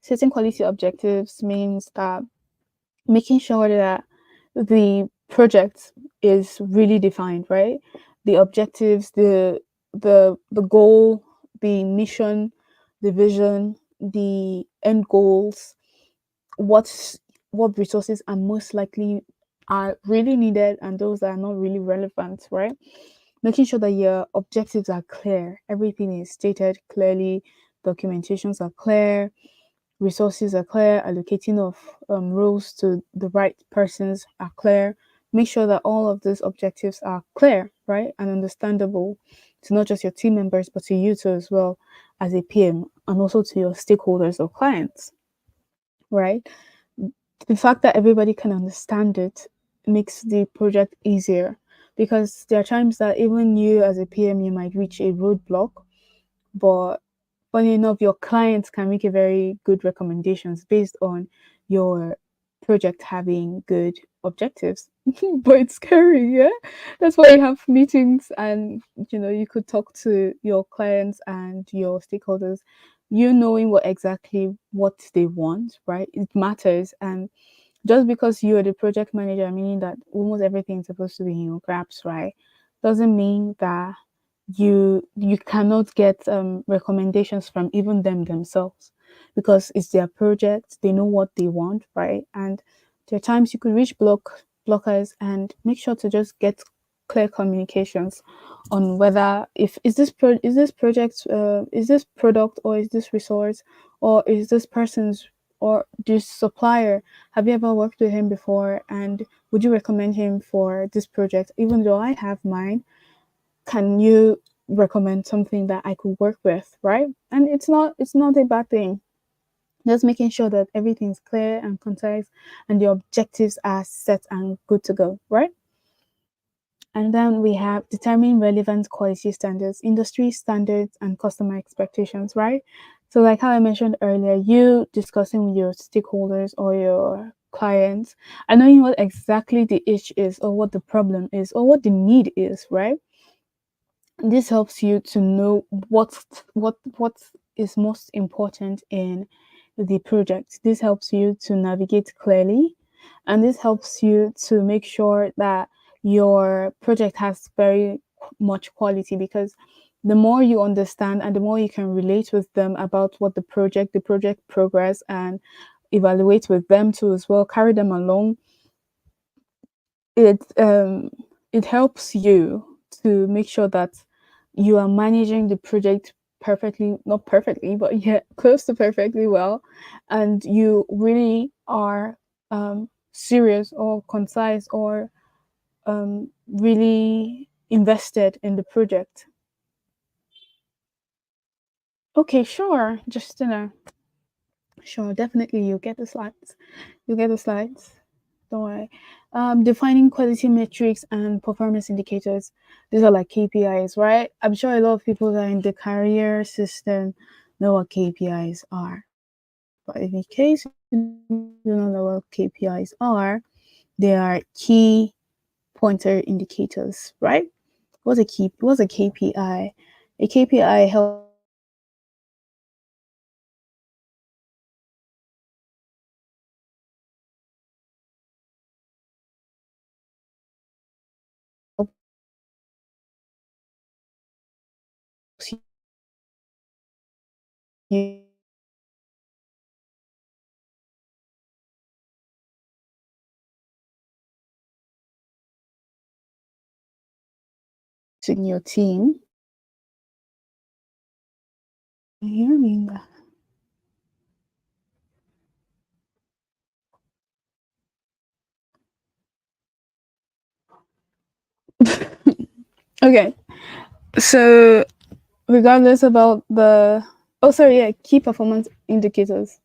Setting quality objectives means that making sure that the project is really defined, right? The objectives, the goal, the mission, the vision, the end goals, what's what resources are most likely are really needed and those that are not really relevant, right? Making sure that your objectives are clear, everything is stated clearly, documentations are clear, resources are clear, allocating of roles to the right persons are clear. Make sure that all of these objectives are clear, right, and understandable to not just your team members, but to you too as well as a PM, and also to your stakeholders or clients, right? The fact that everybody can understand it makes the project easier because there are times that even you as a PM, you might reach a roadblock, but funny enough, your clients can make a very good recommendations based on your project having good objectives. But it's scary, yeah. That's why you have meetings and you could talk to your clients and your stakeholders. You knowing what they want, right? It matters. And just because you are the project manager, meaning that almost everything is supposed to be in your grasp, right? Doesn't mean that you cannot get recommendations from even them themselves because it's their project, they know what they want, right? And there are times you could reach blockers and make sure to just get clear communications on whether if is this project is this product or is this resource or is this person's or this supplier, have you ever worked with him before, and would you recommend him for this project even though I have mine? Can you recommend something that I could work with, right? And it's not a bad thing. Just making sure that everything's clear and concise and the objectives are set and good to go, right? And then we have determine relevant quality standards, industry standards, and customer expectations, right? So, like how I mentioned earlier, you discussing with your stakeholders or your clients and knowing what exactly the issue is, or what the problem is, or what the need is, right? This helps you to know what is most important in the project. This helps you to navigate clearly, and this helps you to make sure that your project has very much quality, because the more you understand and the more you can relate with them about what the project progress, and evaluate with them too as well, carry them along, it it helps you to make sure that you are managing the project perfectly, not perfectly, but yeah, close to perfectly well, and you really are serious or concise or really invested in the project. Okay, sure, just sure, definitely you'll get the slides. You'll get the slides. Don't worry. Defining quality metrics and performance indicators. These are like KPIs, right? I'm sure a lot of people that are in the career system know what KPIs are. But in case you don't know what KPIs are, they are key pointer indicators, right? What's a KPI? A KPI helps you in your team. Can you hear me? Okay, so regardless about the oh sorry, yeah, key performance indicators.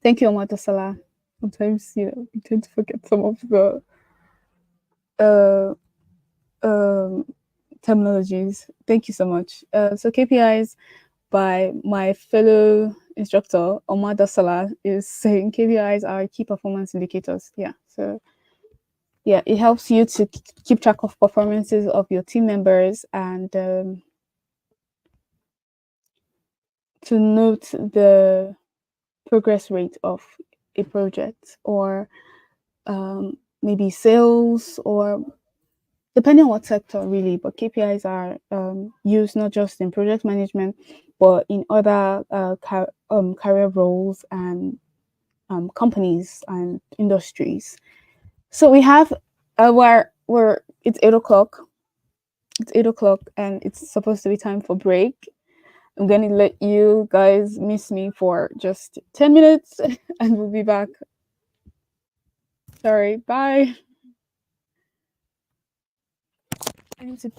Thank you, Omar Salah. Sometimes you tend to forget some of the uh, um, terminologies. Thank you so much. So KPIs by my fellow instructor Omar Salah is saying KPIs are key performance indicators. Yeah, so yeah, it helps you to keep track of performances of your team members, and to note the progress rate of a project, or maybe sales, or depending on what sector really. But KPIs are used not just in project management, but in other career roles and companies and industries. So we have we're it's 8 o'clock. It's 8 o'clock, and it's supposed to be time for break. I'm gonna let you guys miss me for just 10 minutes, and we'll be back. Sorry, bye. I need to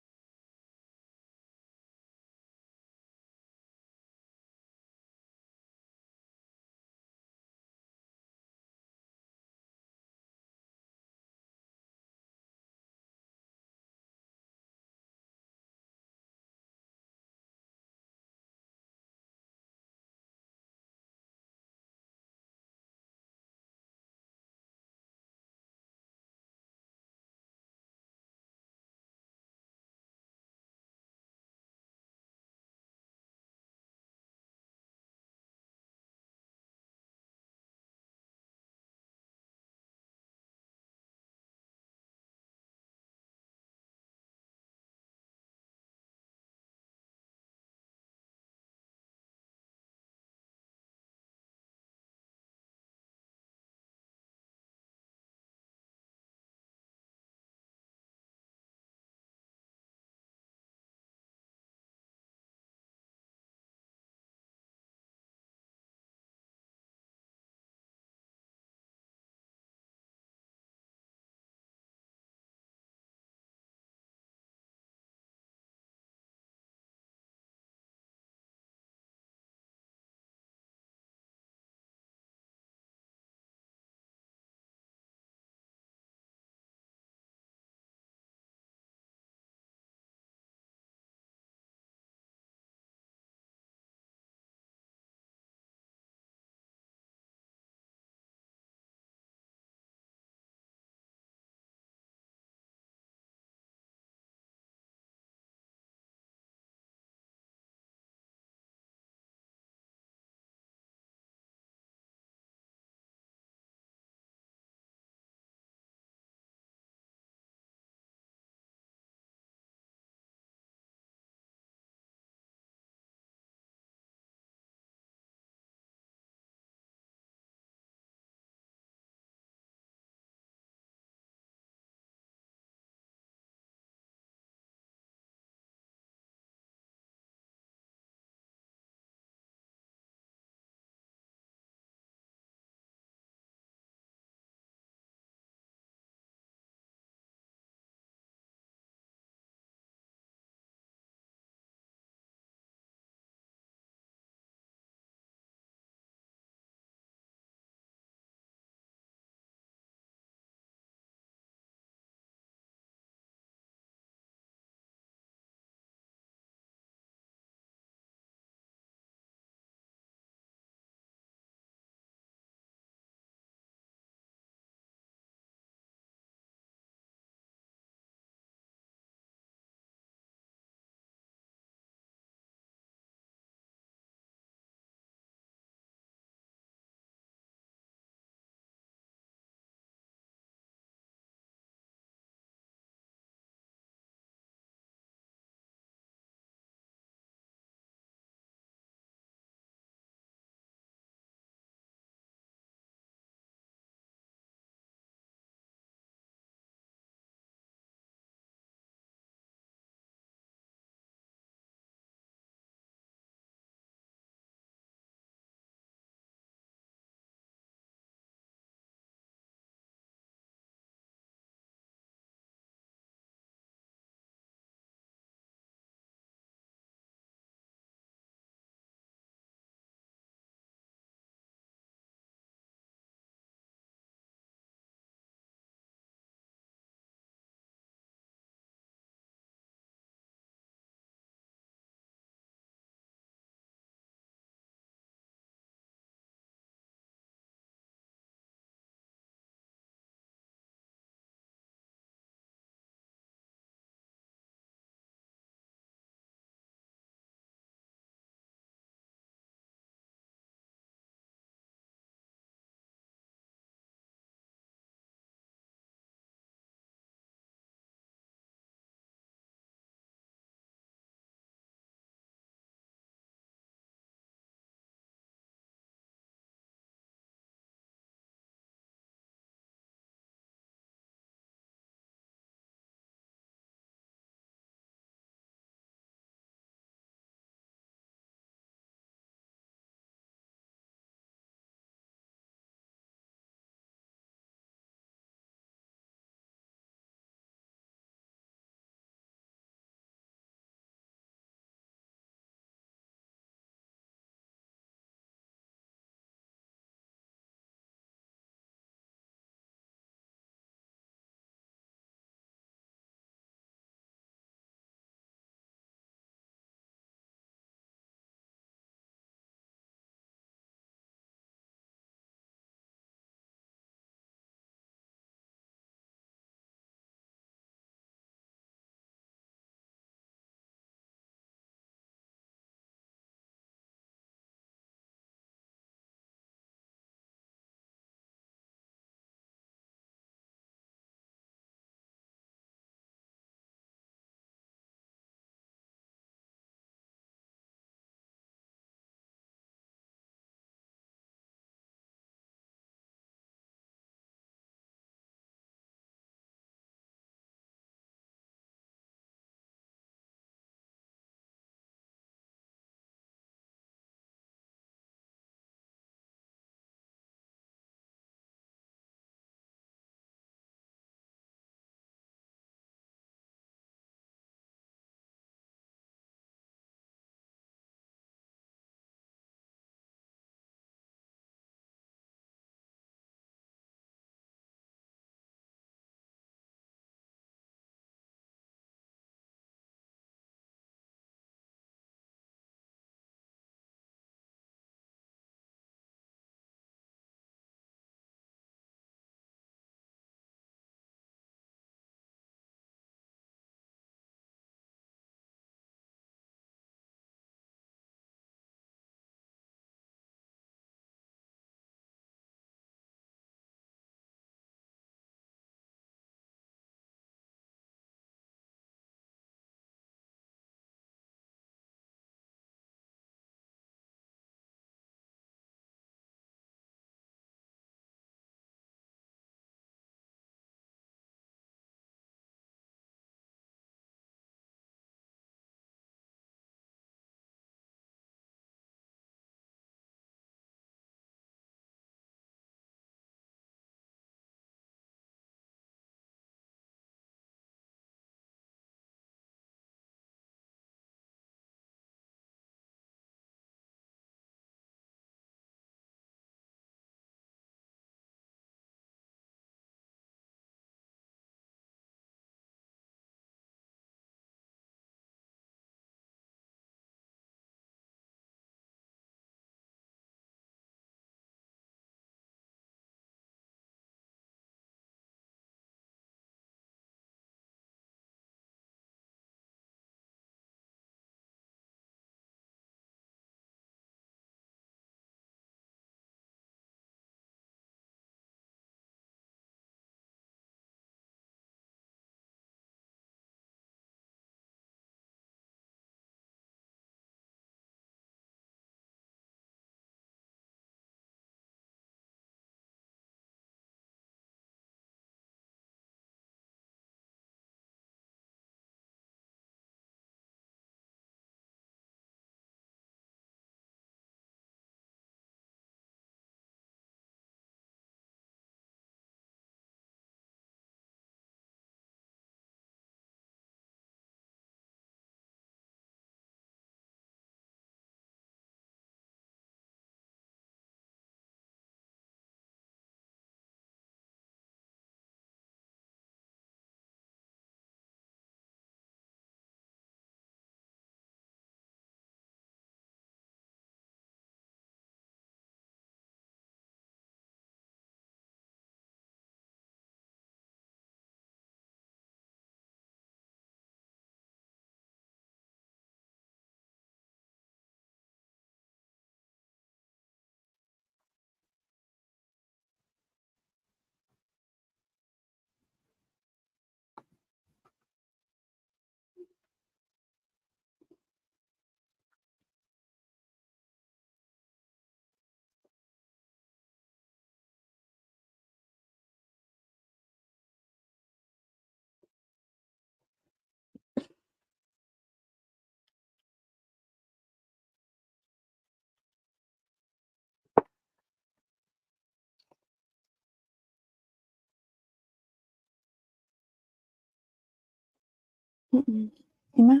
Ima?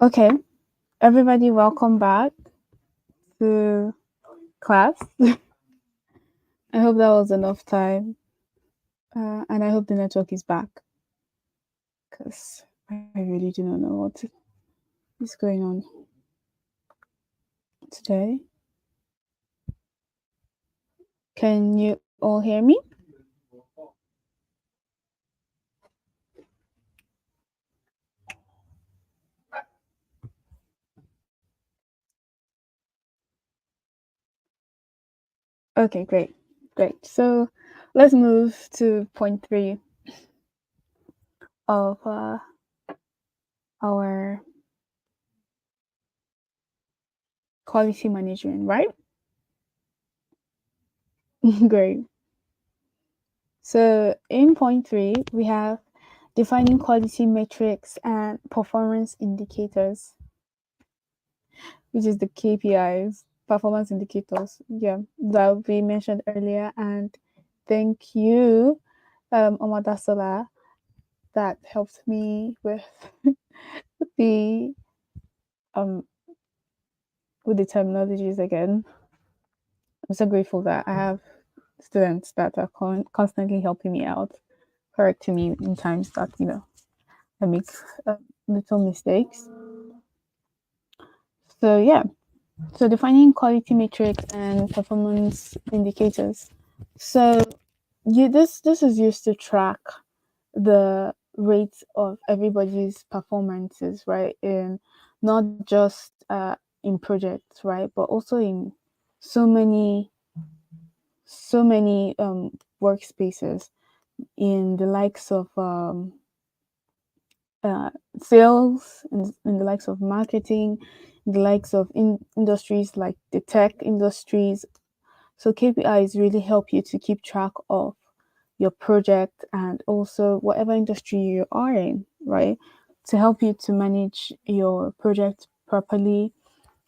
Okay, everybody, welcome back to class. I hope that was enough time, and I hope the network is back because I really do not know what is going on today. Can you all hear me? Okay, great, great. So let's move to point 3 of our quality management, right? Great. So in point 3, we have defining quality metrics and performance indicators, which is the KPIs, performance indicators. Yeah, that we mentioned earlier. And thank you, Omadasola, that helped me with the um with the terminologies again. I'm so grateful that I have students that are constantly helping me out, correcting me in times that I make little mistakes. So yeah, so defining quality metrics and performance indicators. So this is used to track the rate of everybody's performances, right? In not just in projects, right, but also in so many workspaces, in the likes of uh, sales, in the likes of marketing, in the likes of industries like the tech industries. So KPIs really help you to keep track of your project and also whatever industry you are in, right? To help you to manage your project properly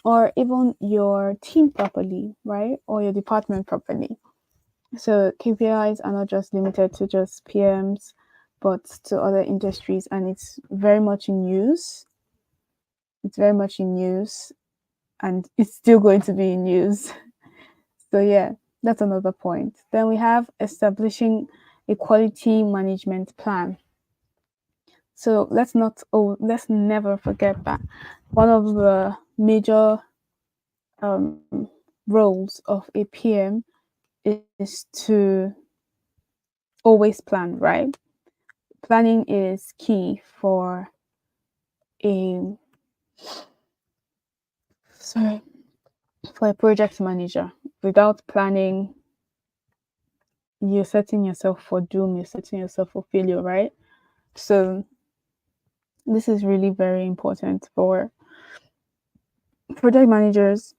or even your team properly, right? Or your department properly. So KPIs are not just limited to just PMs, but to other industries, and it's very much in use. It's very much in use, and it's still going to be in use. So yeah, that's another point. Then we have establishing a quality management plan. So let's never forget that one of the major um, roles of a PM is to always plan, right? Planning is key a sorry for a project manager. Without planning, you're setting yourself for doom, you're setting yourself for failure, right? So this is really very important for project managers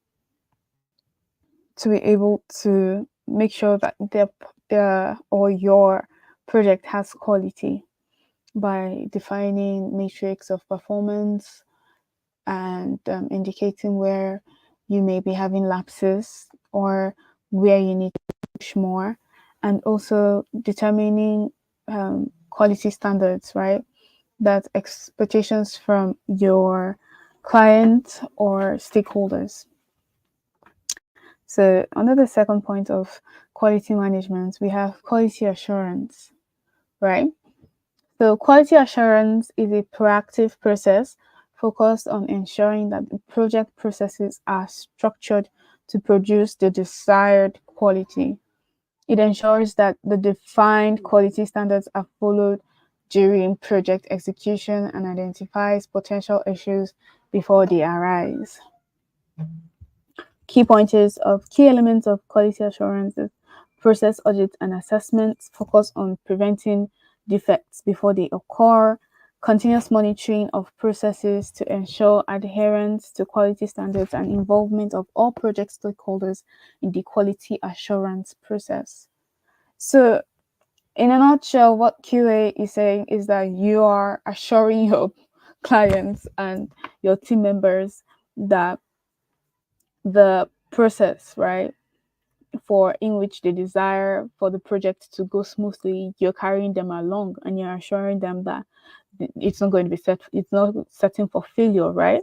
to be able to make sure that their or your project has quality by defining matrix of performance and indicating where you may be having lapses or where you need to push more, and also determining quality standards, right? That expectations from your client or stakeholders. So, under the second point of quality management, we have quality assurance, right? So, quality assurance is a proactive process focused on ensuring that the project processes are structured to produce the desired quality. It ensures that the defined quality standards are followed during project execution and identifies potential issues before they arise. Key pointers of key elements of quality assurance is process audit and assessments, focus on preventing defects before they occur, continuous monitoring of processes to ensure adherence to quality standards, and involvement of all project stakeholders in the quality assurance process. So, in a nutshell, what QA is saying is that you are assuring your clients and your team members that the process, right, for in which they desire for the project to go smoothly, you're carrying them along and you're assuring them that it's not going to be it's not setting for failure, right?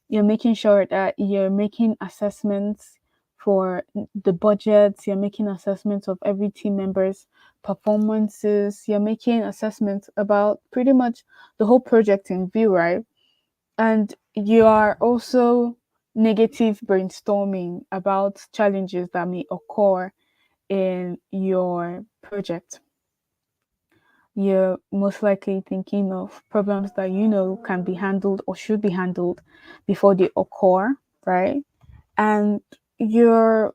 You're making sure that you're making assessments for the budgets, you're making assessments of every team member's performances, you're making assessments about pretty much the whole project in view, right? And you are also negative brainstorming about challenges that may occur in your project. You're most likely thinking of problems that you know can be handled or should be handled before they occur, right? And your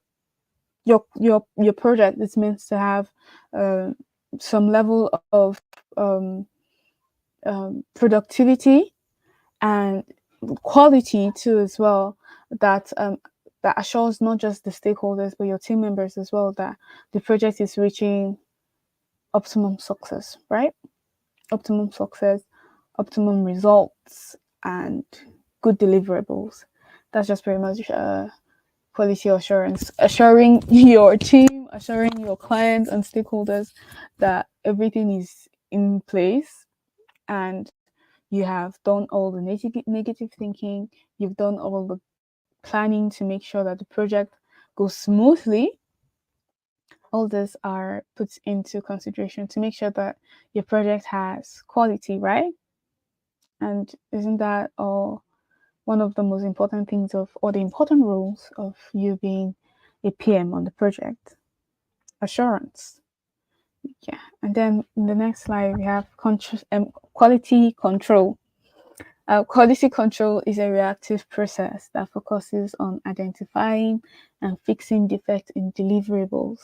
project is meant to have uh, some level of productivity and quality too as well, that that assures not just the stakeholders but your team members as well that the project is reaching optimum success, right? Optimum success, optimum results, and good deliverables. That's just pretty much quality assurance, assuring your team, assuring your clients and stakeholders that everything is in place and you have done all the negative thinking, you've done all the planning to make sure that the project goes smoothly. All these are put into consideration to make sure that your project has quality, right? And isn't that all one of the most important things of, or the important roles of you being a PM on the project? Assurance. Yeah. And then in the next slide, we have quality control. Quality control is a reactive process that focuses on identifying and fixing defects in deliverables.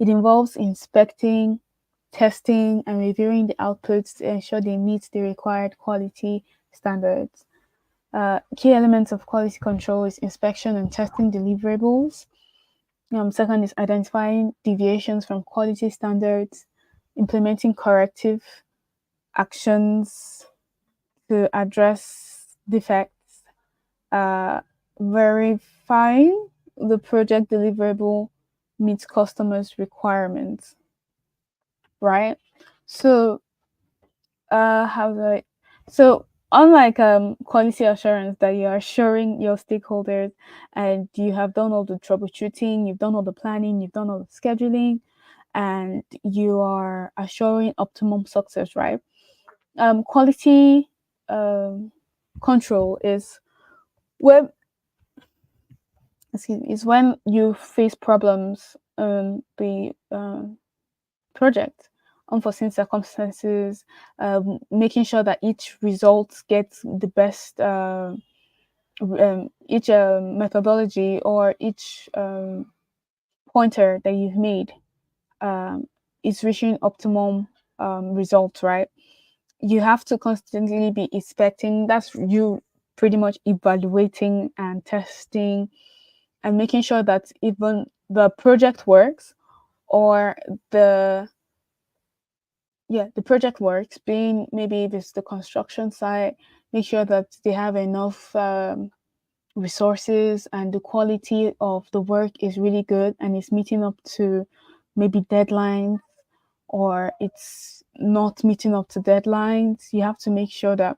It involves inspecting, testing, and reviewing the outputs to ensure they meet the required quality standards. Key elements of quality control is inspection and testing deliverables. Second is identifying deviations from quality standards, implementing corrective actions to address defects, uh, verifying the project deliverable meets customers' requirements, right? So, how do I? So, unlike quality assurance that you're assuring your stakeholders and you have done all the troubleshooting, you've done all the planning, you've done all the scheduling, and you are assuring optimum success, right? Quality um, control is when is when you face problems the project, unforeseen circumstances, making sure that each result gets the best each methodology or each pointer that you've made um, is reaching optimum results, right? You have to constantly be inspecting. That's you pretty much evaluating and testing and making sure that even the project works or the project works, being maybe if it's the construction site, make sure that they have enough resources and the quality of the work is really good and it's meeting up to maybe deadlines, or it's not meeting up to deadlines. You have to make sure that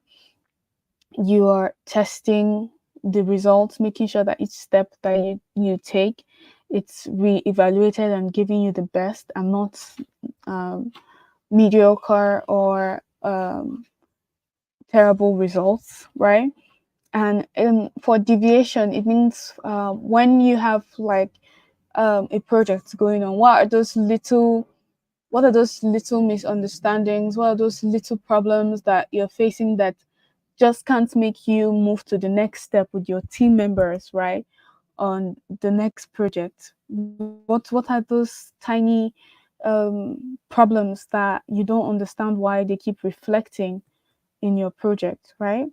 you are testing the results, making sure that each step that you take, it's re-evaluated and giving you the best and not mediocre or terrible results, right? And for deviation, it means when you have like a project going on, what are those little misunderstandings? What are those little problems that you're facing that just can't make you move to the next step with your team members, right? on the next project? What are those tiny problems that you don't understand why they keep reflecting in your project, right?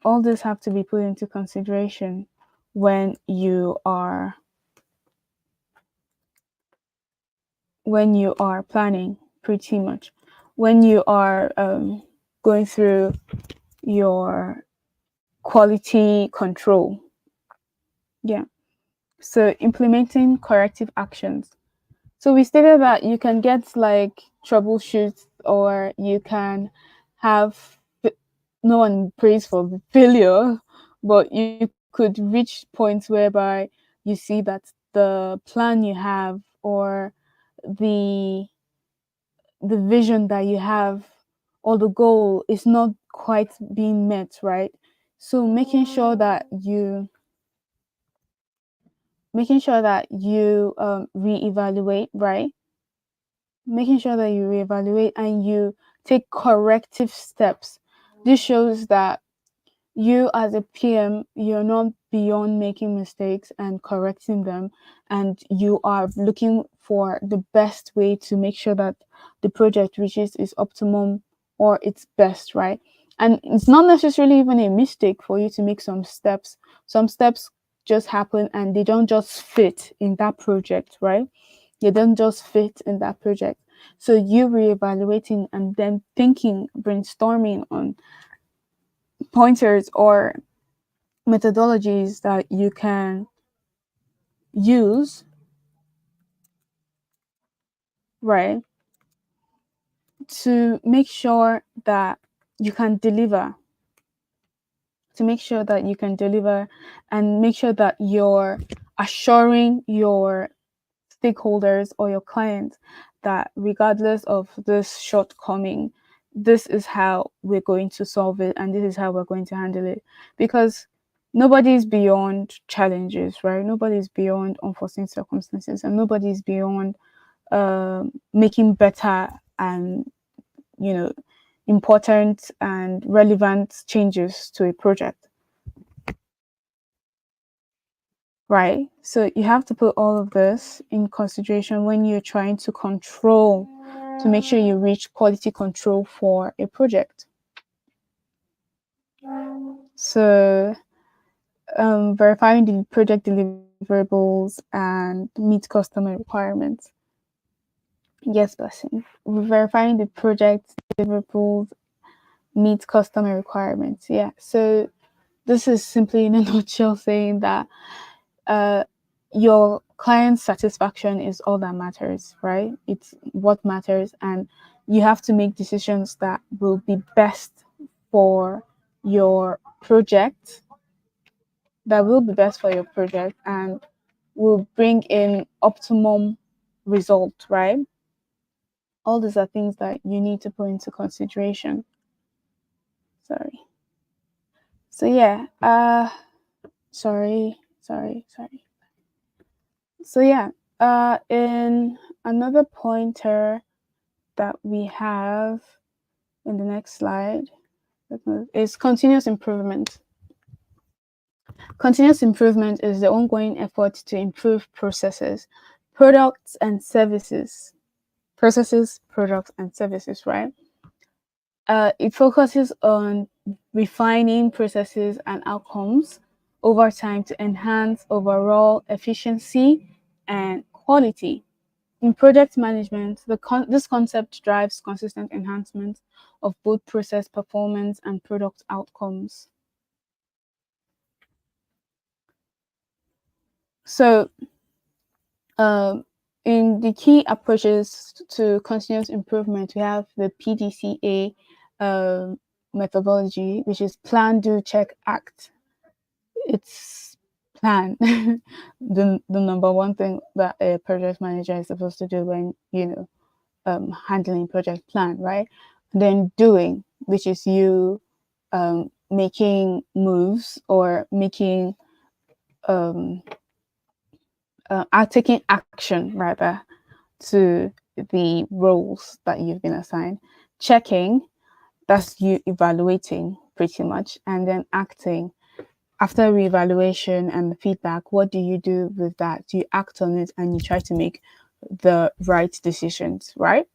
All this have to be put into consideration when you are planning, pretty much when you are going through your quality control. Yeah. So implementing corrective actions. So we stated that you can get like troubleshoot, or you can have, no one prays for failure, but you could reach points whereby you see that the plan you have, or the vision that you have, or the goal is not quite being met, right? So making sure that you reevaluate, right? Making sure that you reevaluate and you take corrective steps. This shows that you as a PM, you're not beyond making mistakes and correcting them, and you are looking for the best way to make sure that the project reaches its optimum or its best, right? And it's not necessarily even a mistake for you to make some steps. Some steps just happen and they don't just fit in that project, right? They don't just fit in that project. So you reevaluating and then thinking, brainstorming on pointers or methodologies that you can use, right, to make sure that you can deliver, and make sure that you're assuring your stakeholders or your clients that regardless of this shortcoming, this is how we're going to solve it and this is how we're going to handle it. Because nobody's beyond challenges, right? Nobody's beyond unforeseen circumstances, and nobody's beyond making better and, you know, important and relevant changes to a project, right? So you have to put all of this in consideration when you're trying to control, to make sure you reach quality control for a project. So verifying the project deliverables and meet customer requirements. Yes, Blessing. Verifying the project deliverables meet customer requirements. Yeah. So this is simply in a nutshell saying that your client satisfaction is all that matters, right? It's what matters, and you have to make decisions that will be best for your project, and will bring in optimum result, right? All these are things that you need to put into consideration. Sorry. So yeah, sorry. So yeah, in another pointer that we have in the next slide is continuous improvement. Continuous improvement is the ongoing effort to improve processes, products, and services. Processes, products, and services, right? It focuses on refining processes and outcomes over time to enhance overall efficiency and quality. In project management, this concept drives consistent enhancement of both process performance and product outcomes. So, in the key approaches to continuous improvement, we have the PDCA methodology, which is plan, do, check, act. It's plan. The number one thing that a project manager is supposed to do when, handling project plan, right? Then doing, which is you making moves or making taking action rather to the roles that you've been assigned. Checking, that's you evaluating pretty much, and then acting After reevaluation and the feedback, what do you do with that? Do you act on it and you try to make the right decisions, right?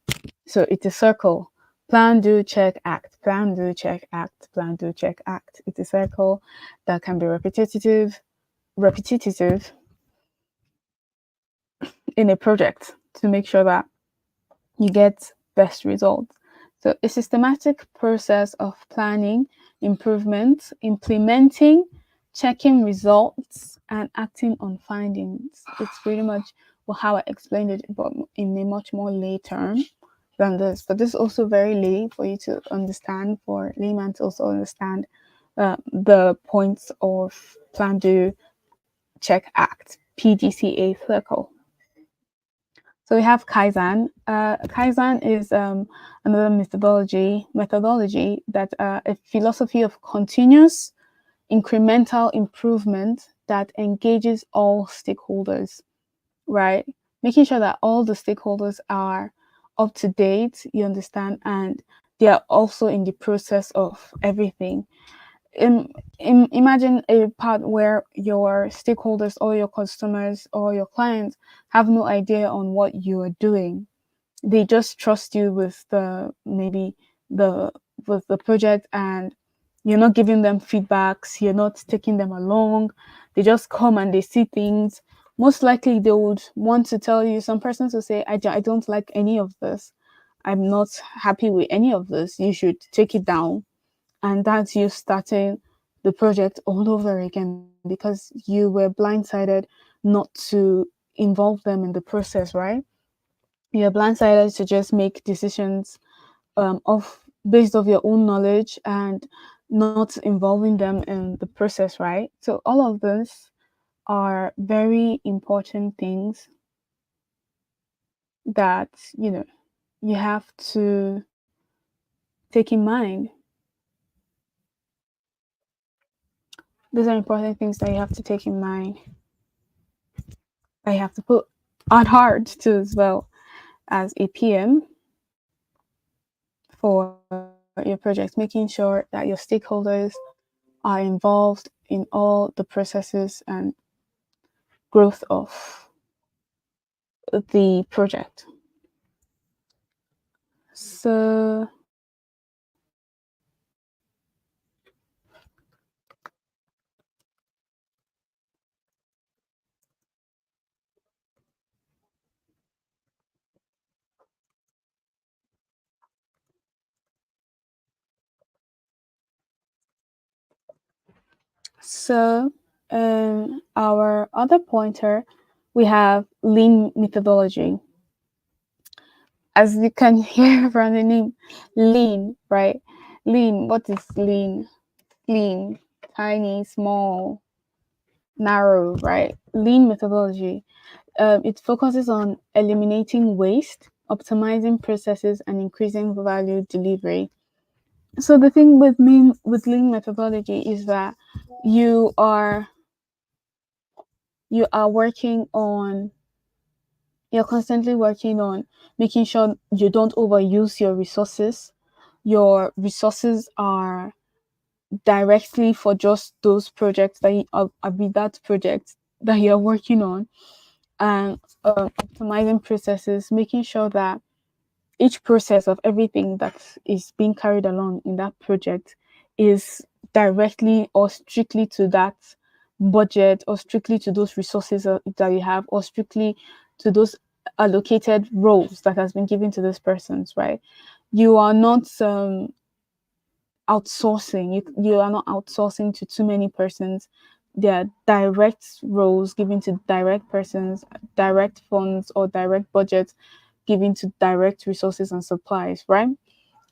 So it's a circle. Plan, do, check, act. Plan, do, check, act. Plan, do, check, act. It's a circle that can be repetitive in a project to make sure that you get best results. So a systematic process of planning, improvement, implementing, checking results, and acting on findings. It's pretty much how I explained it, but in a much more lay term than this. But this is also very lay for you to understand, for layman to also understand the points of plan, do, check, act, PDCA circle. So we have Kaizen. Kaizen is another methodology that a philosophy of continuous incremental improvement that engages all stakeholders, right? Making sure that all the stakeholders are up to date, you understand, and they are also in the process of everything. Imagine a part where your stakeholders or your customers or your clients have no idea on what you are doing. They just trust you with the with the project, and you're not giving them feedbacks, you're not taking them along. They just come and they see things. Most likely they would want to tell you. Some persons will say, I don't like any of this, I'm not happy with any of this, you should take it down. And that's you starting the project all over again because you were blindsided not to involve them in the process, right? You're blindsided to just make decisions of based off your own knowledge and not involving them in the process, right? So all of this are very important things that you have to take in mind. These are important things that you have to take in mind. That you have to put on heart too, as well as a PM for your project, making sure that your stakeholders are involved in all the processes and growth of the project. So So, our other pointer, we have lean methodology. As you can hear from the name, lean, right? Lean, what is lean? Lean, tiny, small, narrow, right? Lean methodology. It focuses on eliminating waste, optimizing processes, and increasing value delivery. So the thing with lean methodology is that you are you are working on you're constantly working on making sure you don't overuse your resources. Your resources are directly for just those projects that be that project that you're working on, and optimizing processes, making sure that each process of everything that is being carried along in that project is directly or strictly to that budget, or strictly to those resources that you have, or strictly to those allocated roles that has been given to those persons, right? You are not outsourcing. You are not outsourcing to too many persons. There are direct roles given to direct persons, direct funds or direct budgets given to direct resources and supplies, right?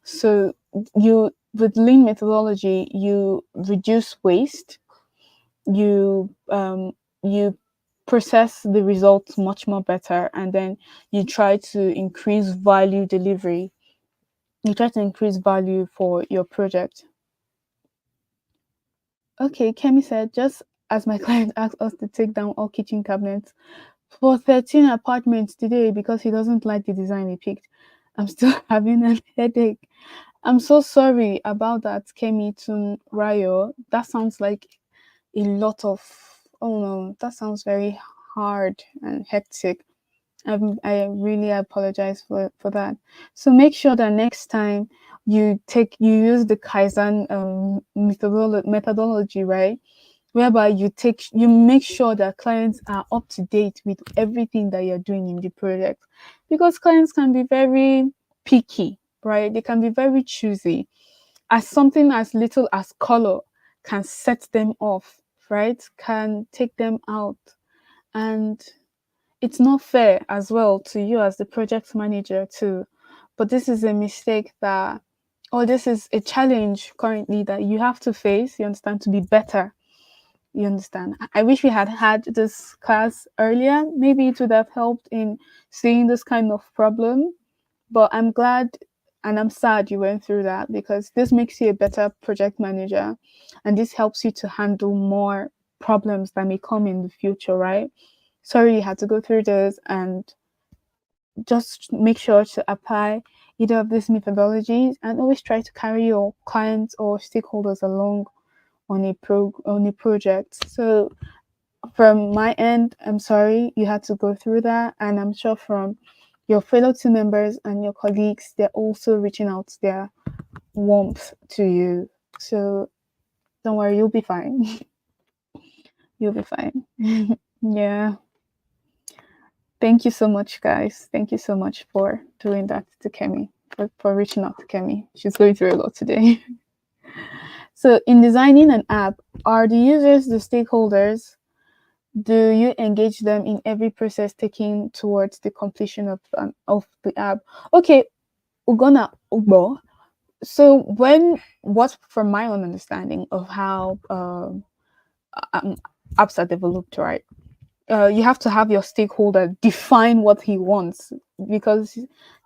So you with lean methodology, you reduce waste, you process the results much more better, and then you try to increase value delivery. You try to increase value for your project. Okay, Kemi said, just as my client asked us to take down all kitchen cabinets for 13 apartments today because he doesn't like the design he picked, I'm still having a headache. I'm so sorry about that, Kemi Tun Rayo. That sounds like a lot of, oh no, that sounds very hard and hectic. I really apologize for that. So make sure that next time you use the Kaizen methodology, right? Whereby you make sure that clients are up to date with everything that you're doing in the project, because clients can be very picky, right? They can be very choosy. As something as little as color can set them off, right? Can take them out, and it's not fair as well to you as the project manager too. But this is a mistake that, or this is a challenge currently that you have to face, you understand, to be better. You understand? I wish we had had this class earlier. Maybe it would have helped in seeing this kind of problem. But I'm glad and I'm sad you went through that, because this makes you a better project manager, and this helps you to handle more problems that may come in the future, right? Sorry you had to go through this, and just make sure to apply either of these methodologies, and always try to carry your clients or stakeholders along on a project. So from my end, I'm sorry you had to go through that, and I'm sure from your fellow team members and your colleagues, they're also reaching out their warmth to you. So don't worry, you'll be fine. You'll be fine. Yeah. Thank you so much, guys. Thank you so much for doing that to Kemi, for reaching out to Kemi. She's going through a lot today. So in designing an app, are the users the stakeholders? Do you engage them in every process taking towards the completion of the app? Okay, Ugona Ugbo. So what from my own understanding of how apps are developed, right? You have to have your stakeholder define what he wants, because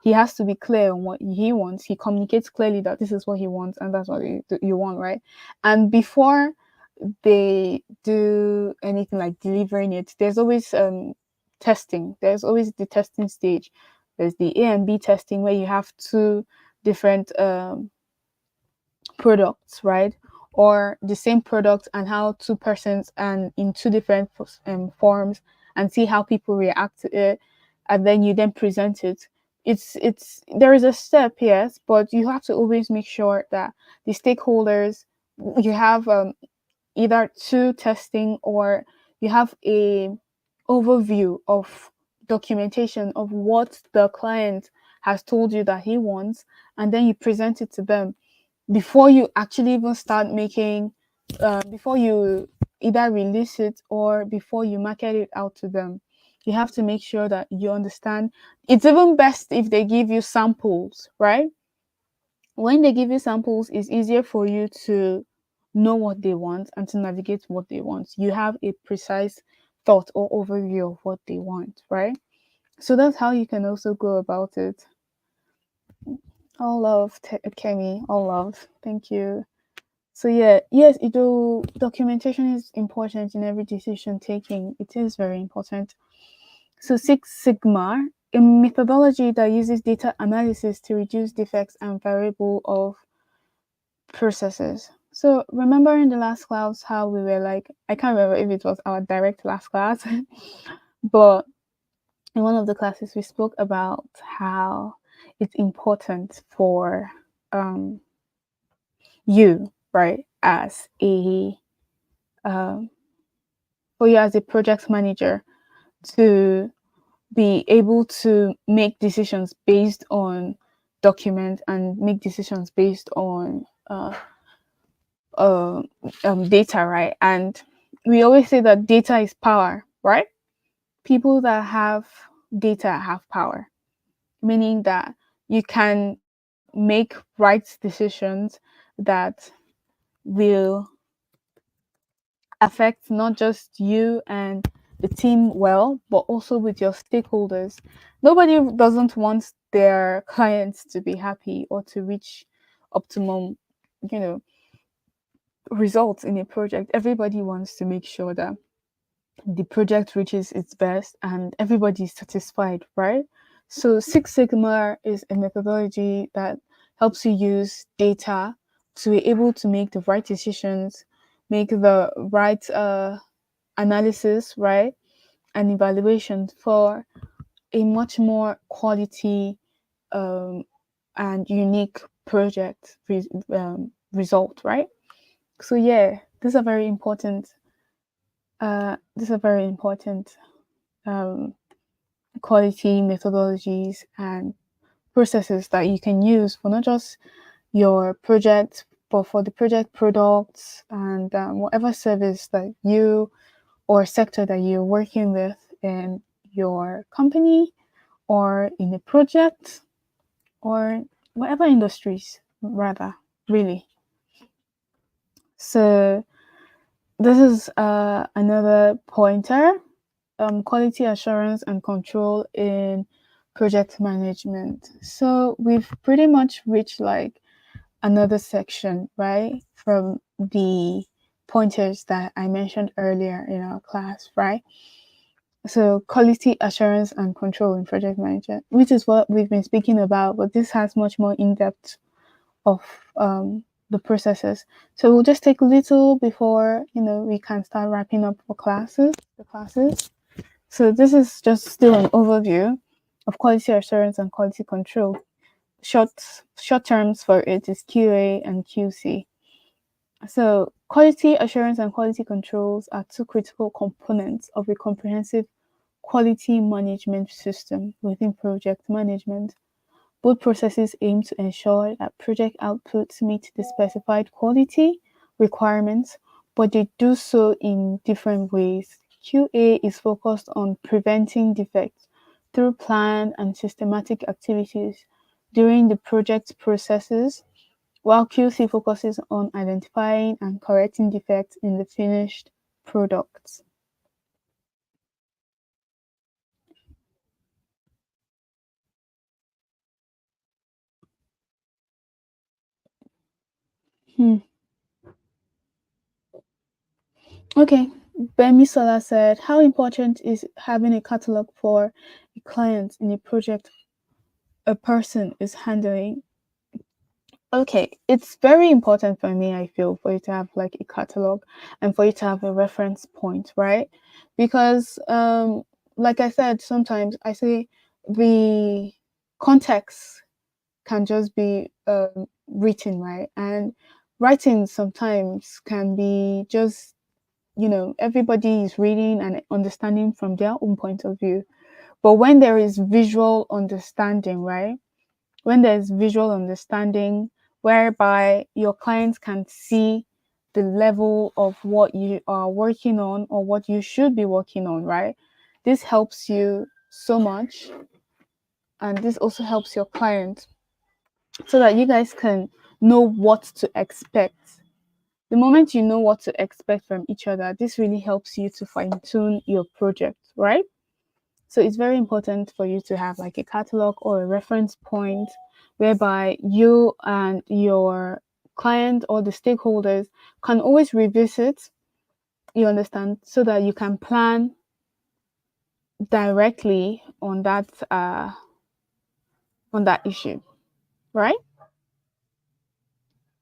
he has to be clear on what he wants. He communicates clearly that this is what he wants and that's what you want, right? And before they do anything like delivering it, there's always testing. There's always the testing stage. There's the A and B testing, where you have two different products, right? Or the same product and how two persons and in two different forms, and see how people react to it, and then you then present it. It's there is a step, yes, but you have to always make sure that the stakeholders, you have either two testing, or you have a overview of documentation of what the client has told you that he wants, and then you present it to them before you actually even start making, before you either release it or before you market it out to them. You have to make sure that you understand. It's even best if they give you samples, right? When they give you samples, it's easier for you to know what they want and to navigate what they want. You have a precise thought or overview of what they want, right? So that's how you can also go about it. All love, Kemi. All love. Thank you. So yeah, yes, documentation is important in every decision taking. It is very important. So Six Sigma, a methodology that uses data analysis to reduce defects and variable of processes. So remember in the last class how we were like, I can't remember if it was our direct last class, but in one of the classes we spoke about how it's important for you, right, as a for you as a project manager to be able to make decisions based on documents and make decisions based on data, right? And we always say that data is power, right? People that have data have power, meaning that you can make right decisions that will affect not just you and the team well, but also with your stakeholders. Nobody doesn't want their clients to be happy or to reach optimum, you know, results in a project. Everybody wants to make sure that the project reaches its best and everybody is satisfied, right? So Six Sigma is a methodology that helps you use data to be able to make the right decisions make the right analysis, right, and evaluation for a much more quality and unique project result, right? So yeah, these are very important. These are very important um, quality methodologies and processes that you can use for not just your project, but for the project products and whatever service that you or sector that you're working with in your company or in a project or whatever industries, rather, really. So this is another pointer, quality assurance and control in project management. So we've pretty much reached like another section, right, from the pointers that I mentioned earlier in our class, right? So quality assurance and control in project management, which is what we've been speaking about, but this has much more in-depth of the processes. So we'll just take a little before we can start wrapping up for the classes. So this is just still an overview of quality assurance and quality control. Short terms for it is QA and QC. So quality assurance and quality controls are two critical components of a comprehensive quality management system within project management. Both processes aim to ensure that project outputs meet the specified quality requirements, but they do so in different ways. QA is focused on preventing defects through planned and systematic activities during the project processes, while QC focuses on identifying and correcting defects in the finished products. Hmm. Okay, Bemi Sola said, how important is having a catalog for a client in a project a person is handling? Okay, it's very important for me, I feel, for you to have like a catalog and for you to have a reference point, right? Because, like I said, sometimes I say the context can just be written, right? And writing sometimes can be just everybody is reading and understanding from their own point of view. But when there is visual understanding, right? When there's visual understanding whereby your clients can see the level of what you are working on or what you should be working on, right? This helps you so much. And this also helps your client so that you guys can know what to expect. The moment you know what to expect from each other, this really helps you to fine tune your project, right? So it's very important for you to have like a catalog or a reference point whereby you and your client or the stakeholders can always revisit, you understand, so that you can plan directly on that issue, right?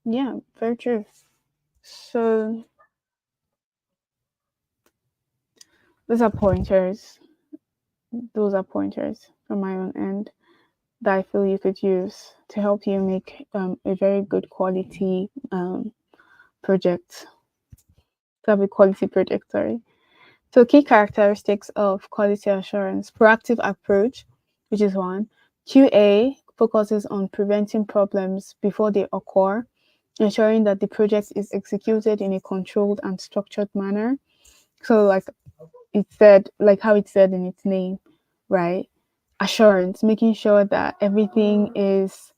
Yeah, very true. So those are pointers. Those are pointers from my own end that I feel you could use to help you make a very good quality project. To have a quality project, sorry. So key characteristics of quality assurance: proactive approach, which is one. QA focuses on preventing problems before they occur, ensuring that the project is executed in a controlled and structured manner. So like how it said in its name, right? Assurance, making sure that everything is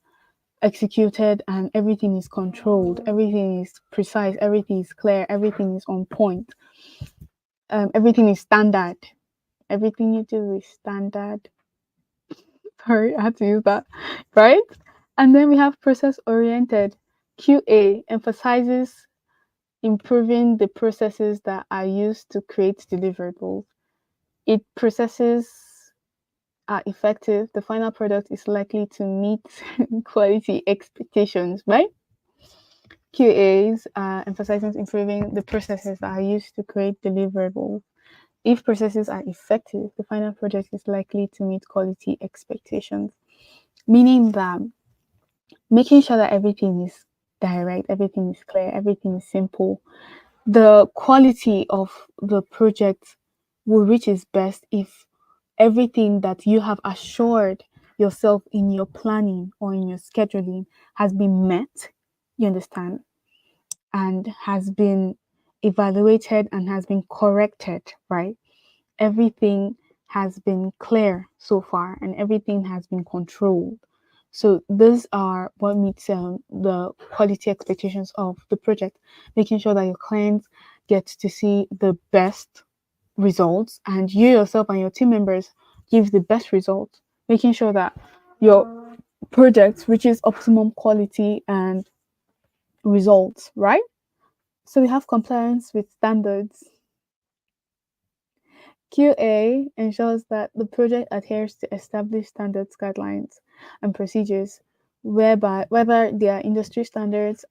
executed and everything is controlled, everything is precise, everything is clear, everything is on point, everything is standard. Everything you do is standard. Sorry, I had to use that, right? And then we have process oriented. QA emphasizes improving the processes that are used to create deliverables. It processes are effective, the final product is likely to meet quality expectations, right? QAs emphasizes improving the processes that are used to create deliverables. If processes are effective, the final project is likely to meet quality expectations, meaning that making sure that everything is direct, everything is clear, everything is simple. The quality of the project will reach its best if everything that you have assured yourself in your planning or in your scheduling has been met, you understand, and has been evaluated and has been corrected, right? Everything has been clear so far and everything has been controlled. So these are what meets the quality expectations of the project, making sure that your clients get to see the best results and you yourself and your team members give the best results, making sure that your project reaches optimum quality and results, right? So we have compliance with standards. QA ensures that the project adheres to established standards, guidelines, and procedures, whereby whether they are industry standards,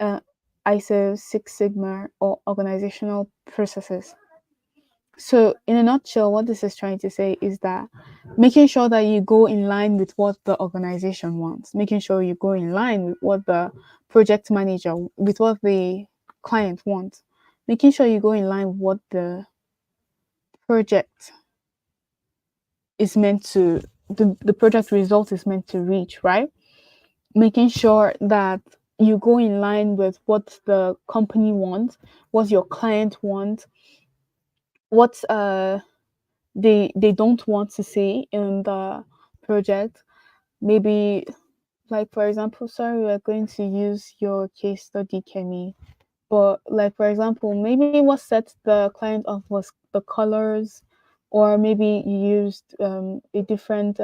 uh, ISO, Six Sigma, or organizational processes. So, in a nutshell, what this is trying to say is that making sure that you go in line with what the organization wants, making sure you go in line with what the project manager, with what the client wants, making sure you go in line with what the project is meant to, the project result is meant to reach, right? Making sure that you go in line with what the company wants, what your client wants, what they don't want to see in the project. Maybe, like for example, sorry, we're going to use your case study, Kemi. But like for example, maybe what set the client off was the colors, or maybe you used a different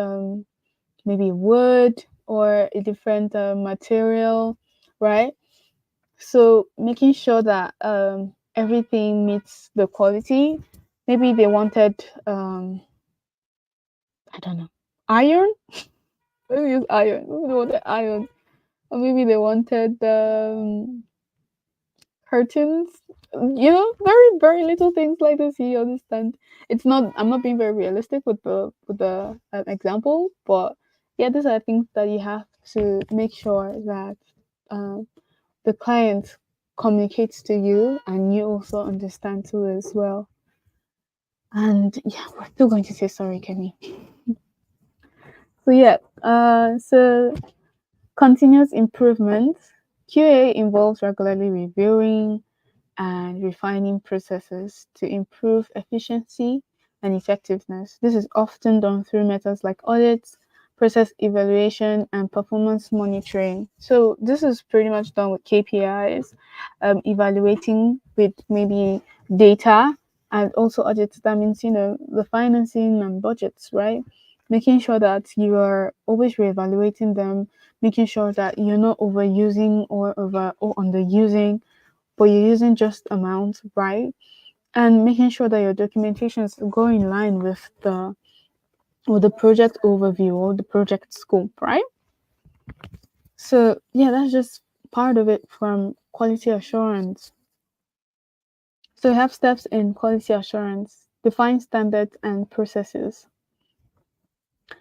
maybe wood or a different material, right? So making sure that everything meets the quality. Maybe they wanted I don't know, iron. Maybe use iron. Maybe they wanted iron, or maybe they wanted curtains. Very little things like this. You understand? It's not. I'm not being very realistic with the example, but yeah, these are things that you have to make sure that um, the client communicates to you, and you also understand too as well. And yeah, we're still going to say sorry, Kemi. So yeah, so continuous improvement. QA involves regularly reviewing and refining processes to improve efficiency and effectiveness. This is often done through methods like audits, process evaluation, and performance monitoring. So, this is pretty much done with KPIs, evaluating with maybe data, and also audits. That means, the financing and budgets, right? Making sure that you are always reevaluating them, making sure that you're not overusing or underusing, but you're using just amount, right? And making sure that your documentations go in line with the project overview or the project scope, right? So yeah, that's just part of it from quality assurance. So we have steps in quality assurance: define standards and processes,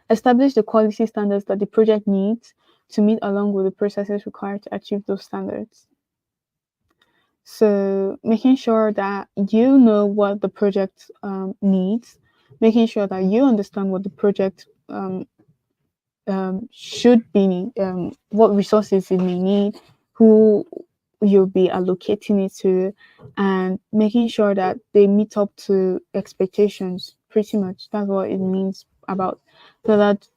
establish the quality standards that the project needs to meet along with the processes required to achieve those standards. So making sure that you know what the project needs, making sure that you understand what the project should be, what resources it may need, who you'll be allocating it to, and making sure that they meet up to expectations. Pretty much, that's what it means about. So that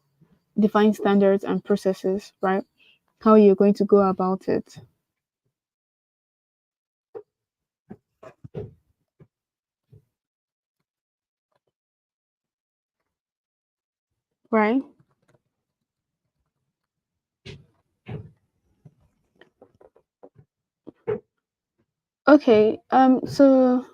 define standards and processes, right? How you're going to go about it, right? Okay. So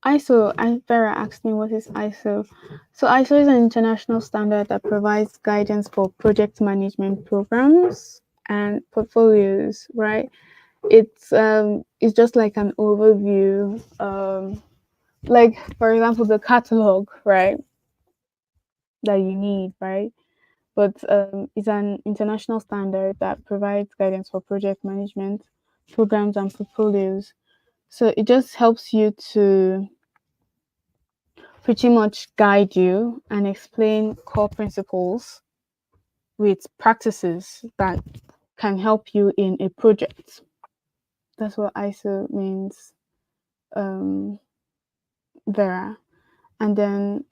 ISO, Vera asked me what is ISO. So ISO is an international standard that provides guidance for project management programs. and portfolios, right? It's just like an overview, like for example the catalog, right, that you need, right? But it's an international standard that provides guidance for project management, programs, and portfolios. So it just helps you to pretty much guide you and explain core principles with practices that can help you in a project. That's what ISO means, um, Vera. And then,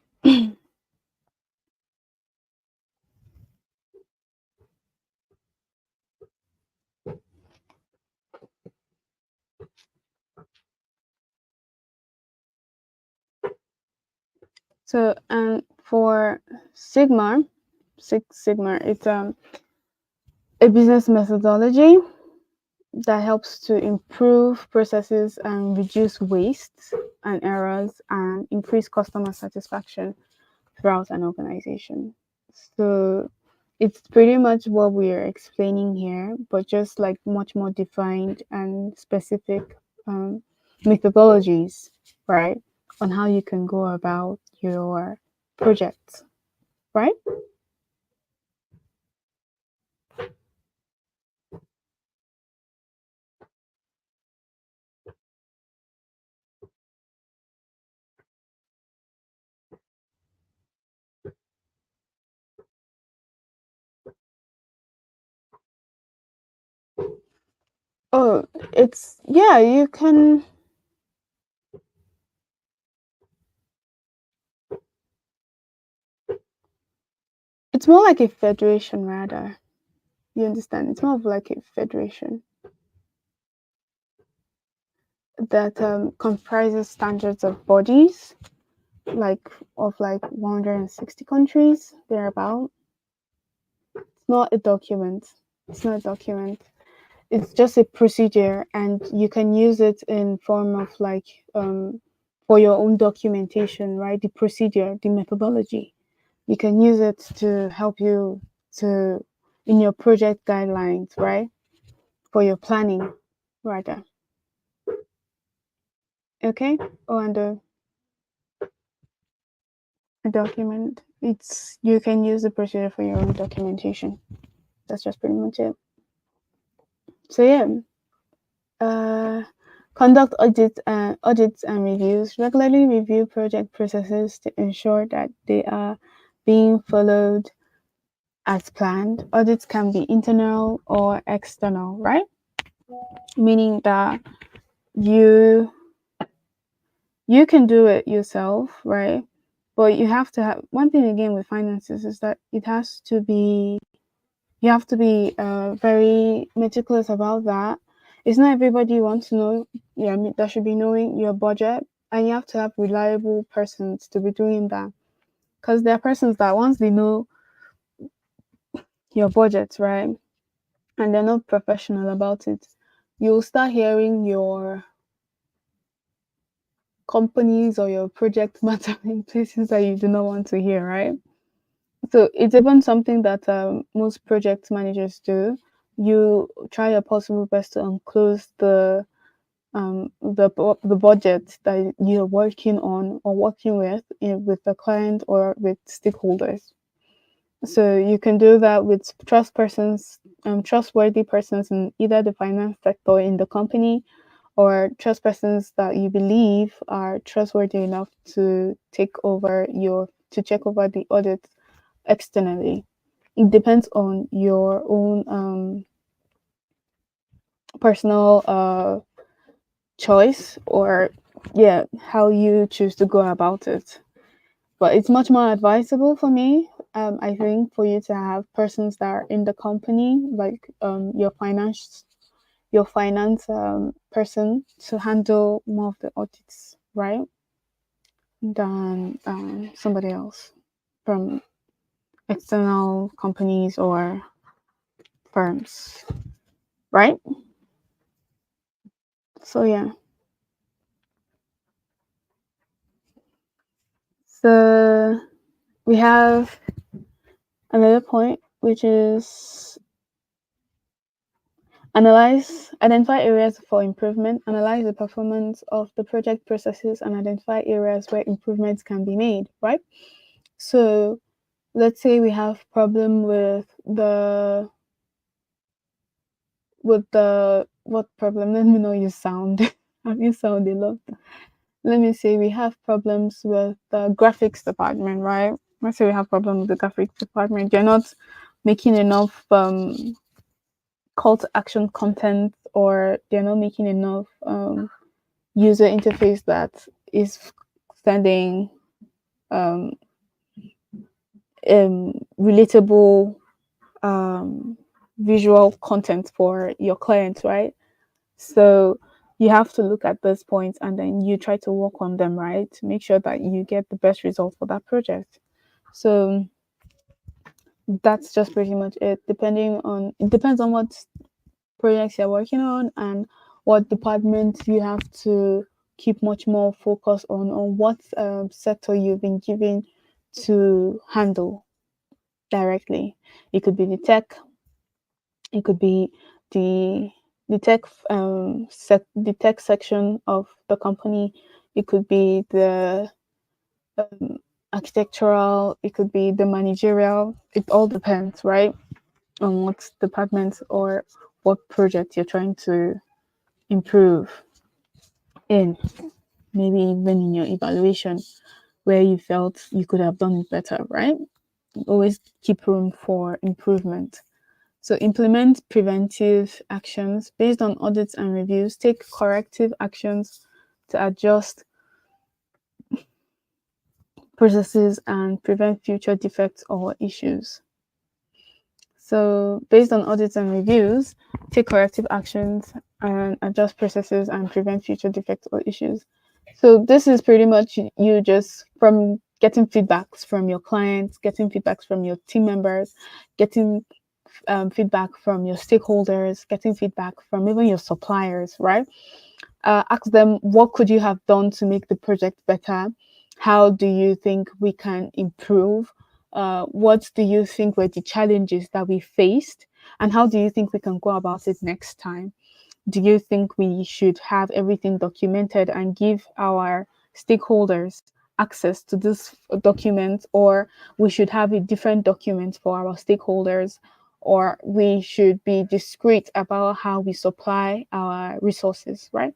so, and for Sigma, Six Sigma, it's a business methodology that helps to improve processes and reduce waste and errors and increase customer satisfaction throughout an organization. So it's pretty much what we are explaining here, but just like much more defined and specific methodologies, right, on how you can go about your projects, right? Oh, it's yeah, you can. It's more like a federation, rather. You understand? It's more of like a federation that comprises standards of bodies, like of like 160 countries thereabout. It's not a document. It's not a document. It's just a procedure, and you can use it in form of like for your own documentation, right? The procedure, the methodology. You can use it to help you to in your project guidelines, right? For your planning, rather. Okay. Oh, and a document. It's you can use the procedure for your own documentation. That's just pretty much it. So yeah, uh, conduct audits and reviews. Regularly review project processes to ensure that they are being followed as planned. Audits can be internal or external, right? Meaning that you you can do it yourself, right? But you have to have one thing again with finances is that it has to be you have to be very meticulous about that. It's not everybody wants to know, yeah, I mean, that should be knowing your budget, and you have to have reliable persons to be doing that. Because there are persons that once they know your budget, right, and they're not professional about it, you'll start hearing your companies or your project matter in places that you do not want to hear, right? So it's even something that most project managers do. You try your possible best to enclose the budget that you're working on or working with the client or with stakeholders. So you can do that with trustworthy persons in either the finance sector in the company or trust persons that you believe are trustworthy enough to check over the audit externally. It depends on your own personal choice or yeah how you choose to go about it, but it's much more advisable for me, I think, for you to have persons that are in the company, like your finance person, to handle more of the audits, right, than somebody else from external companies or firms, right? So yeah, so we have another point, which is Identify areas for improvement, analyze the performance of the project processes, and identify areas where improvements can be made, right? So let's say we have problem with the what problem? Let me know you sound. Have you sound a lot? Let me say we have problems with the graphics department, right? Let's say we have problem with the graphics department. You're not making enough call to action content, or they're not making enough user interface that is sending um, relatable visual content for your clients, right? So you have to look at those points and then you try to work on them, right? To make sure that you get the best result for that project. So that's just pretty much it. It depends on what projects you're working on and what department you have to keep much more focus on what sector you've been given to handle directly. It could be the tech, it could be the the tech section of the company, it could be the um, architectural, it could be the managerial. It all depends, right, on what department or what project you're trying to improve in, maybe even in your evaluation where you felt you could have done it better, right? Always keep room for improvement. So implement preventive actions based on audits and reviews. Take corrective actions to adjust processes and prevent future defects or issues. So based on audits and reviews, take corrective actions and adjust processes and prevent future defects or issues. So this is pretty much you just from getting feedbacks from your clients, getting feedbacks from your team members, getting feedback from your stakeholders, getting feedback from even your suppliers, right? Ask them, what could you have done to make the project better? How do you think we can improve? What do you think were the challenges that we faced? And how do you think we can go about it next time? Do you think we should have everything documented and give our stakeholders access to this document, or we should have a different document for our stakeholders, or we should be discreet about how we supply our resources, right?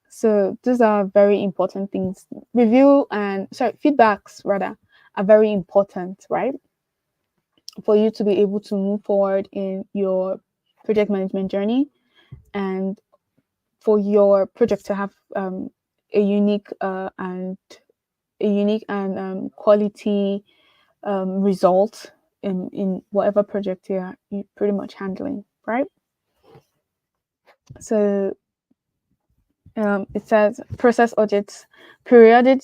So these are very important things. Feedbacks rather are very important, right? For you to be able to move forward in your project management journey and for your project to have a unique and quality result in whatever project you're pretty much handling, right? So it says process audits, periodic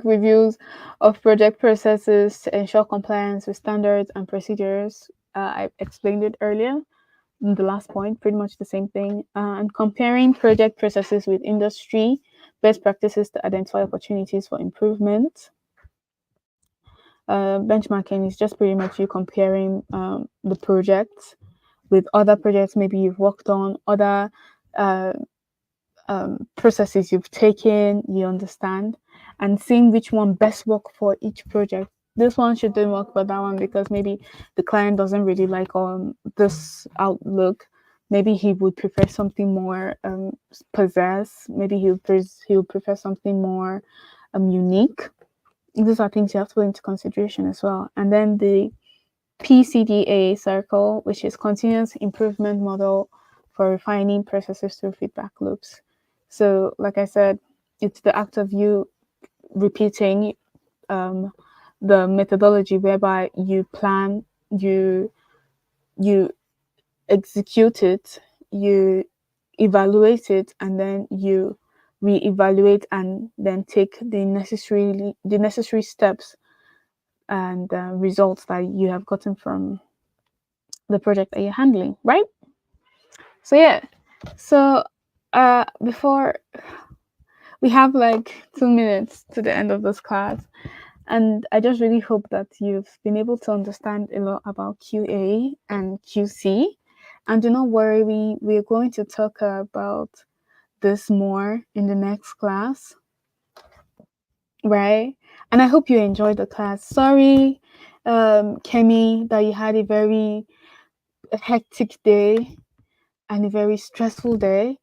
reviews of project processes to ensure compliance with standards and procedures. I explained it earlier in the last point, pretty much the same thing. And comparing project processes with industry best practices to identify opportunities for improvement. Benchmarking is just pretty much you comparing the projects with other projects maybe you've worked on, other uh, processes you've taken, you understand, and seeing which one best work for each project. This one shouldn't work for that one because maybe the client doesn't really like this outlook. Maybe he would prefer something more possessed. Maybe he'll prefer something more unique. These are things you have to put into consideration as well. And then the PCDA circle, which is continuous improvement model for refining processes through feedback loops. So, like I said, it's the act of you repeating the methodology whereby you plan, you execute it, you evaluate it, and then you reevaluate and then take the necessary steps and results that you have gotten from the project that you're handling, right? So yeah, so before we have like 2 minutes to the end of this class, and I just really hope that you've been able to understand a lot about QA and QC And do not worry, we're going to talk about this more in the next class, right? And I hope you enjoyed the class. Sorry, Kemi, that you had a very hectic day and a very stressful day.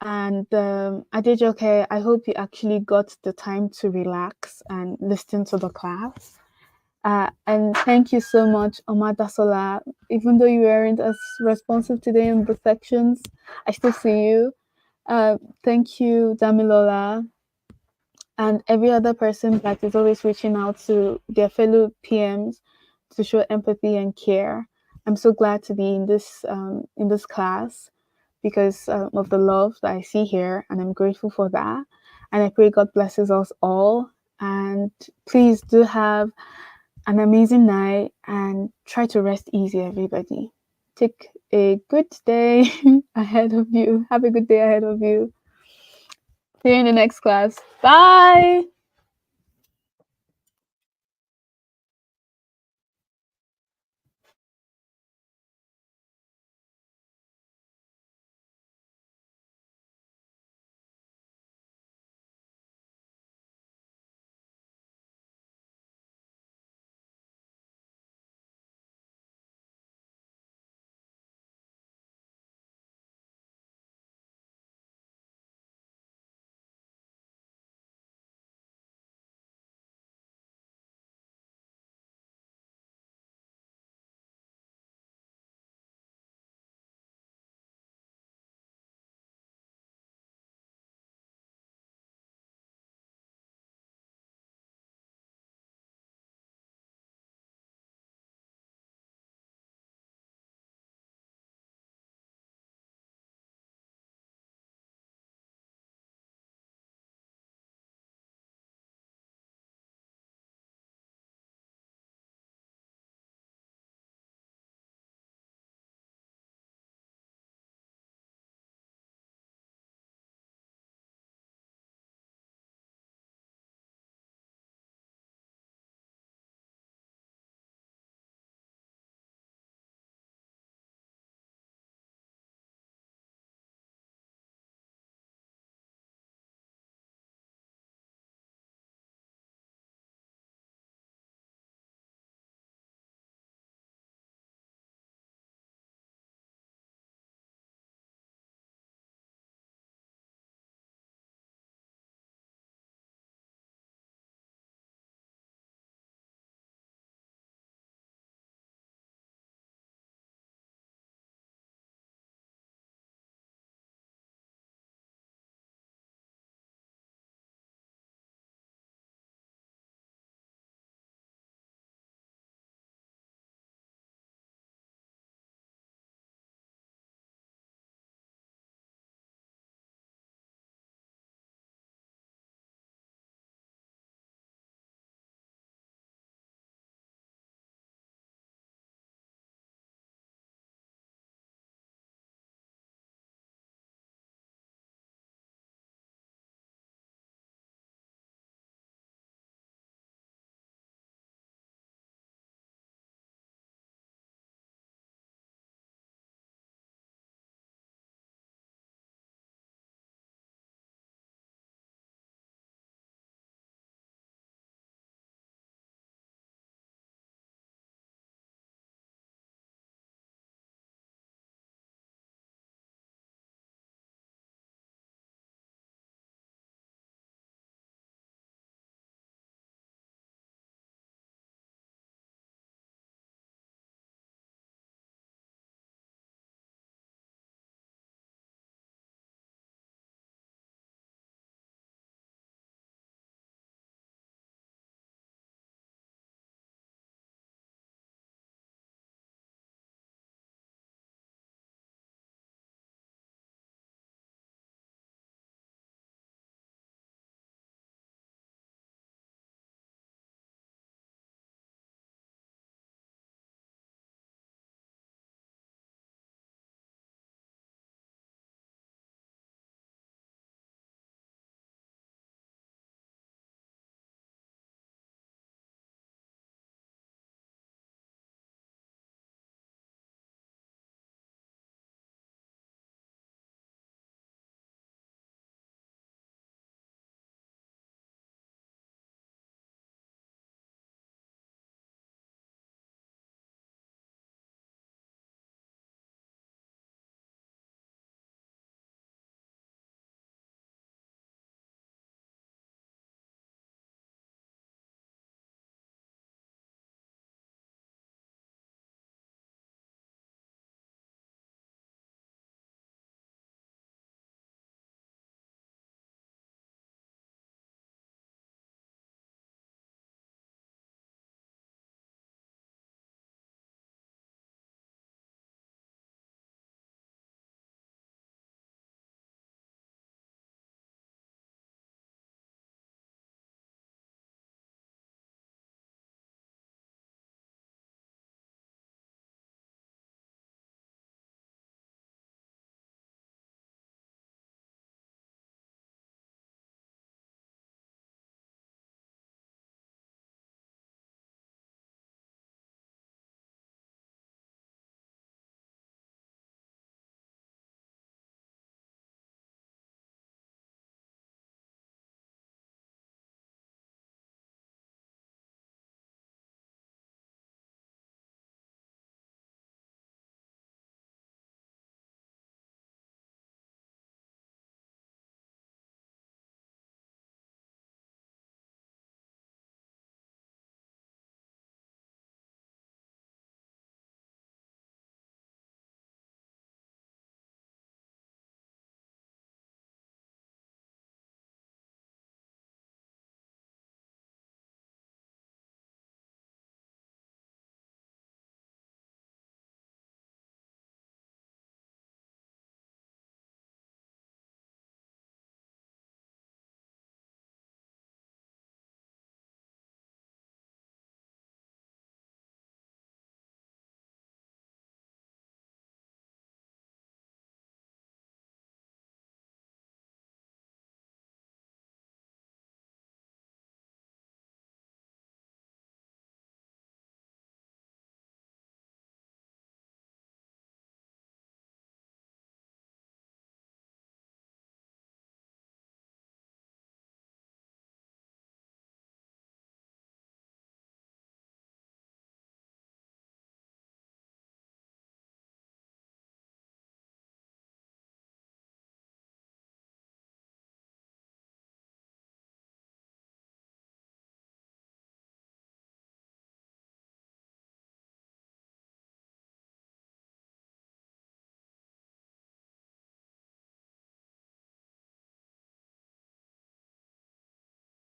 And Adejoke, I hope you actually got the time to relax and listen to the class. And thank you so much, Omadasola. Even though you weren't as responsive today in the sections, I still see you. Thank you, Damilola, and every other person that is always reaching out to their fellow PMs to show empathy and care. I'm so glad to be in this class because of the love that I see here, and I'm grateful for that. And I pray God blesses us all. And please do have an amazing night and try to rest easy, everybody. Take a good day ahead of you. Have a good day ahead of you. See you in the next class. Bye.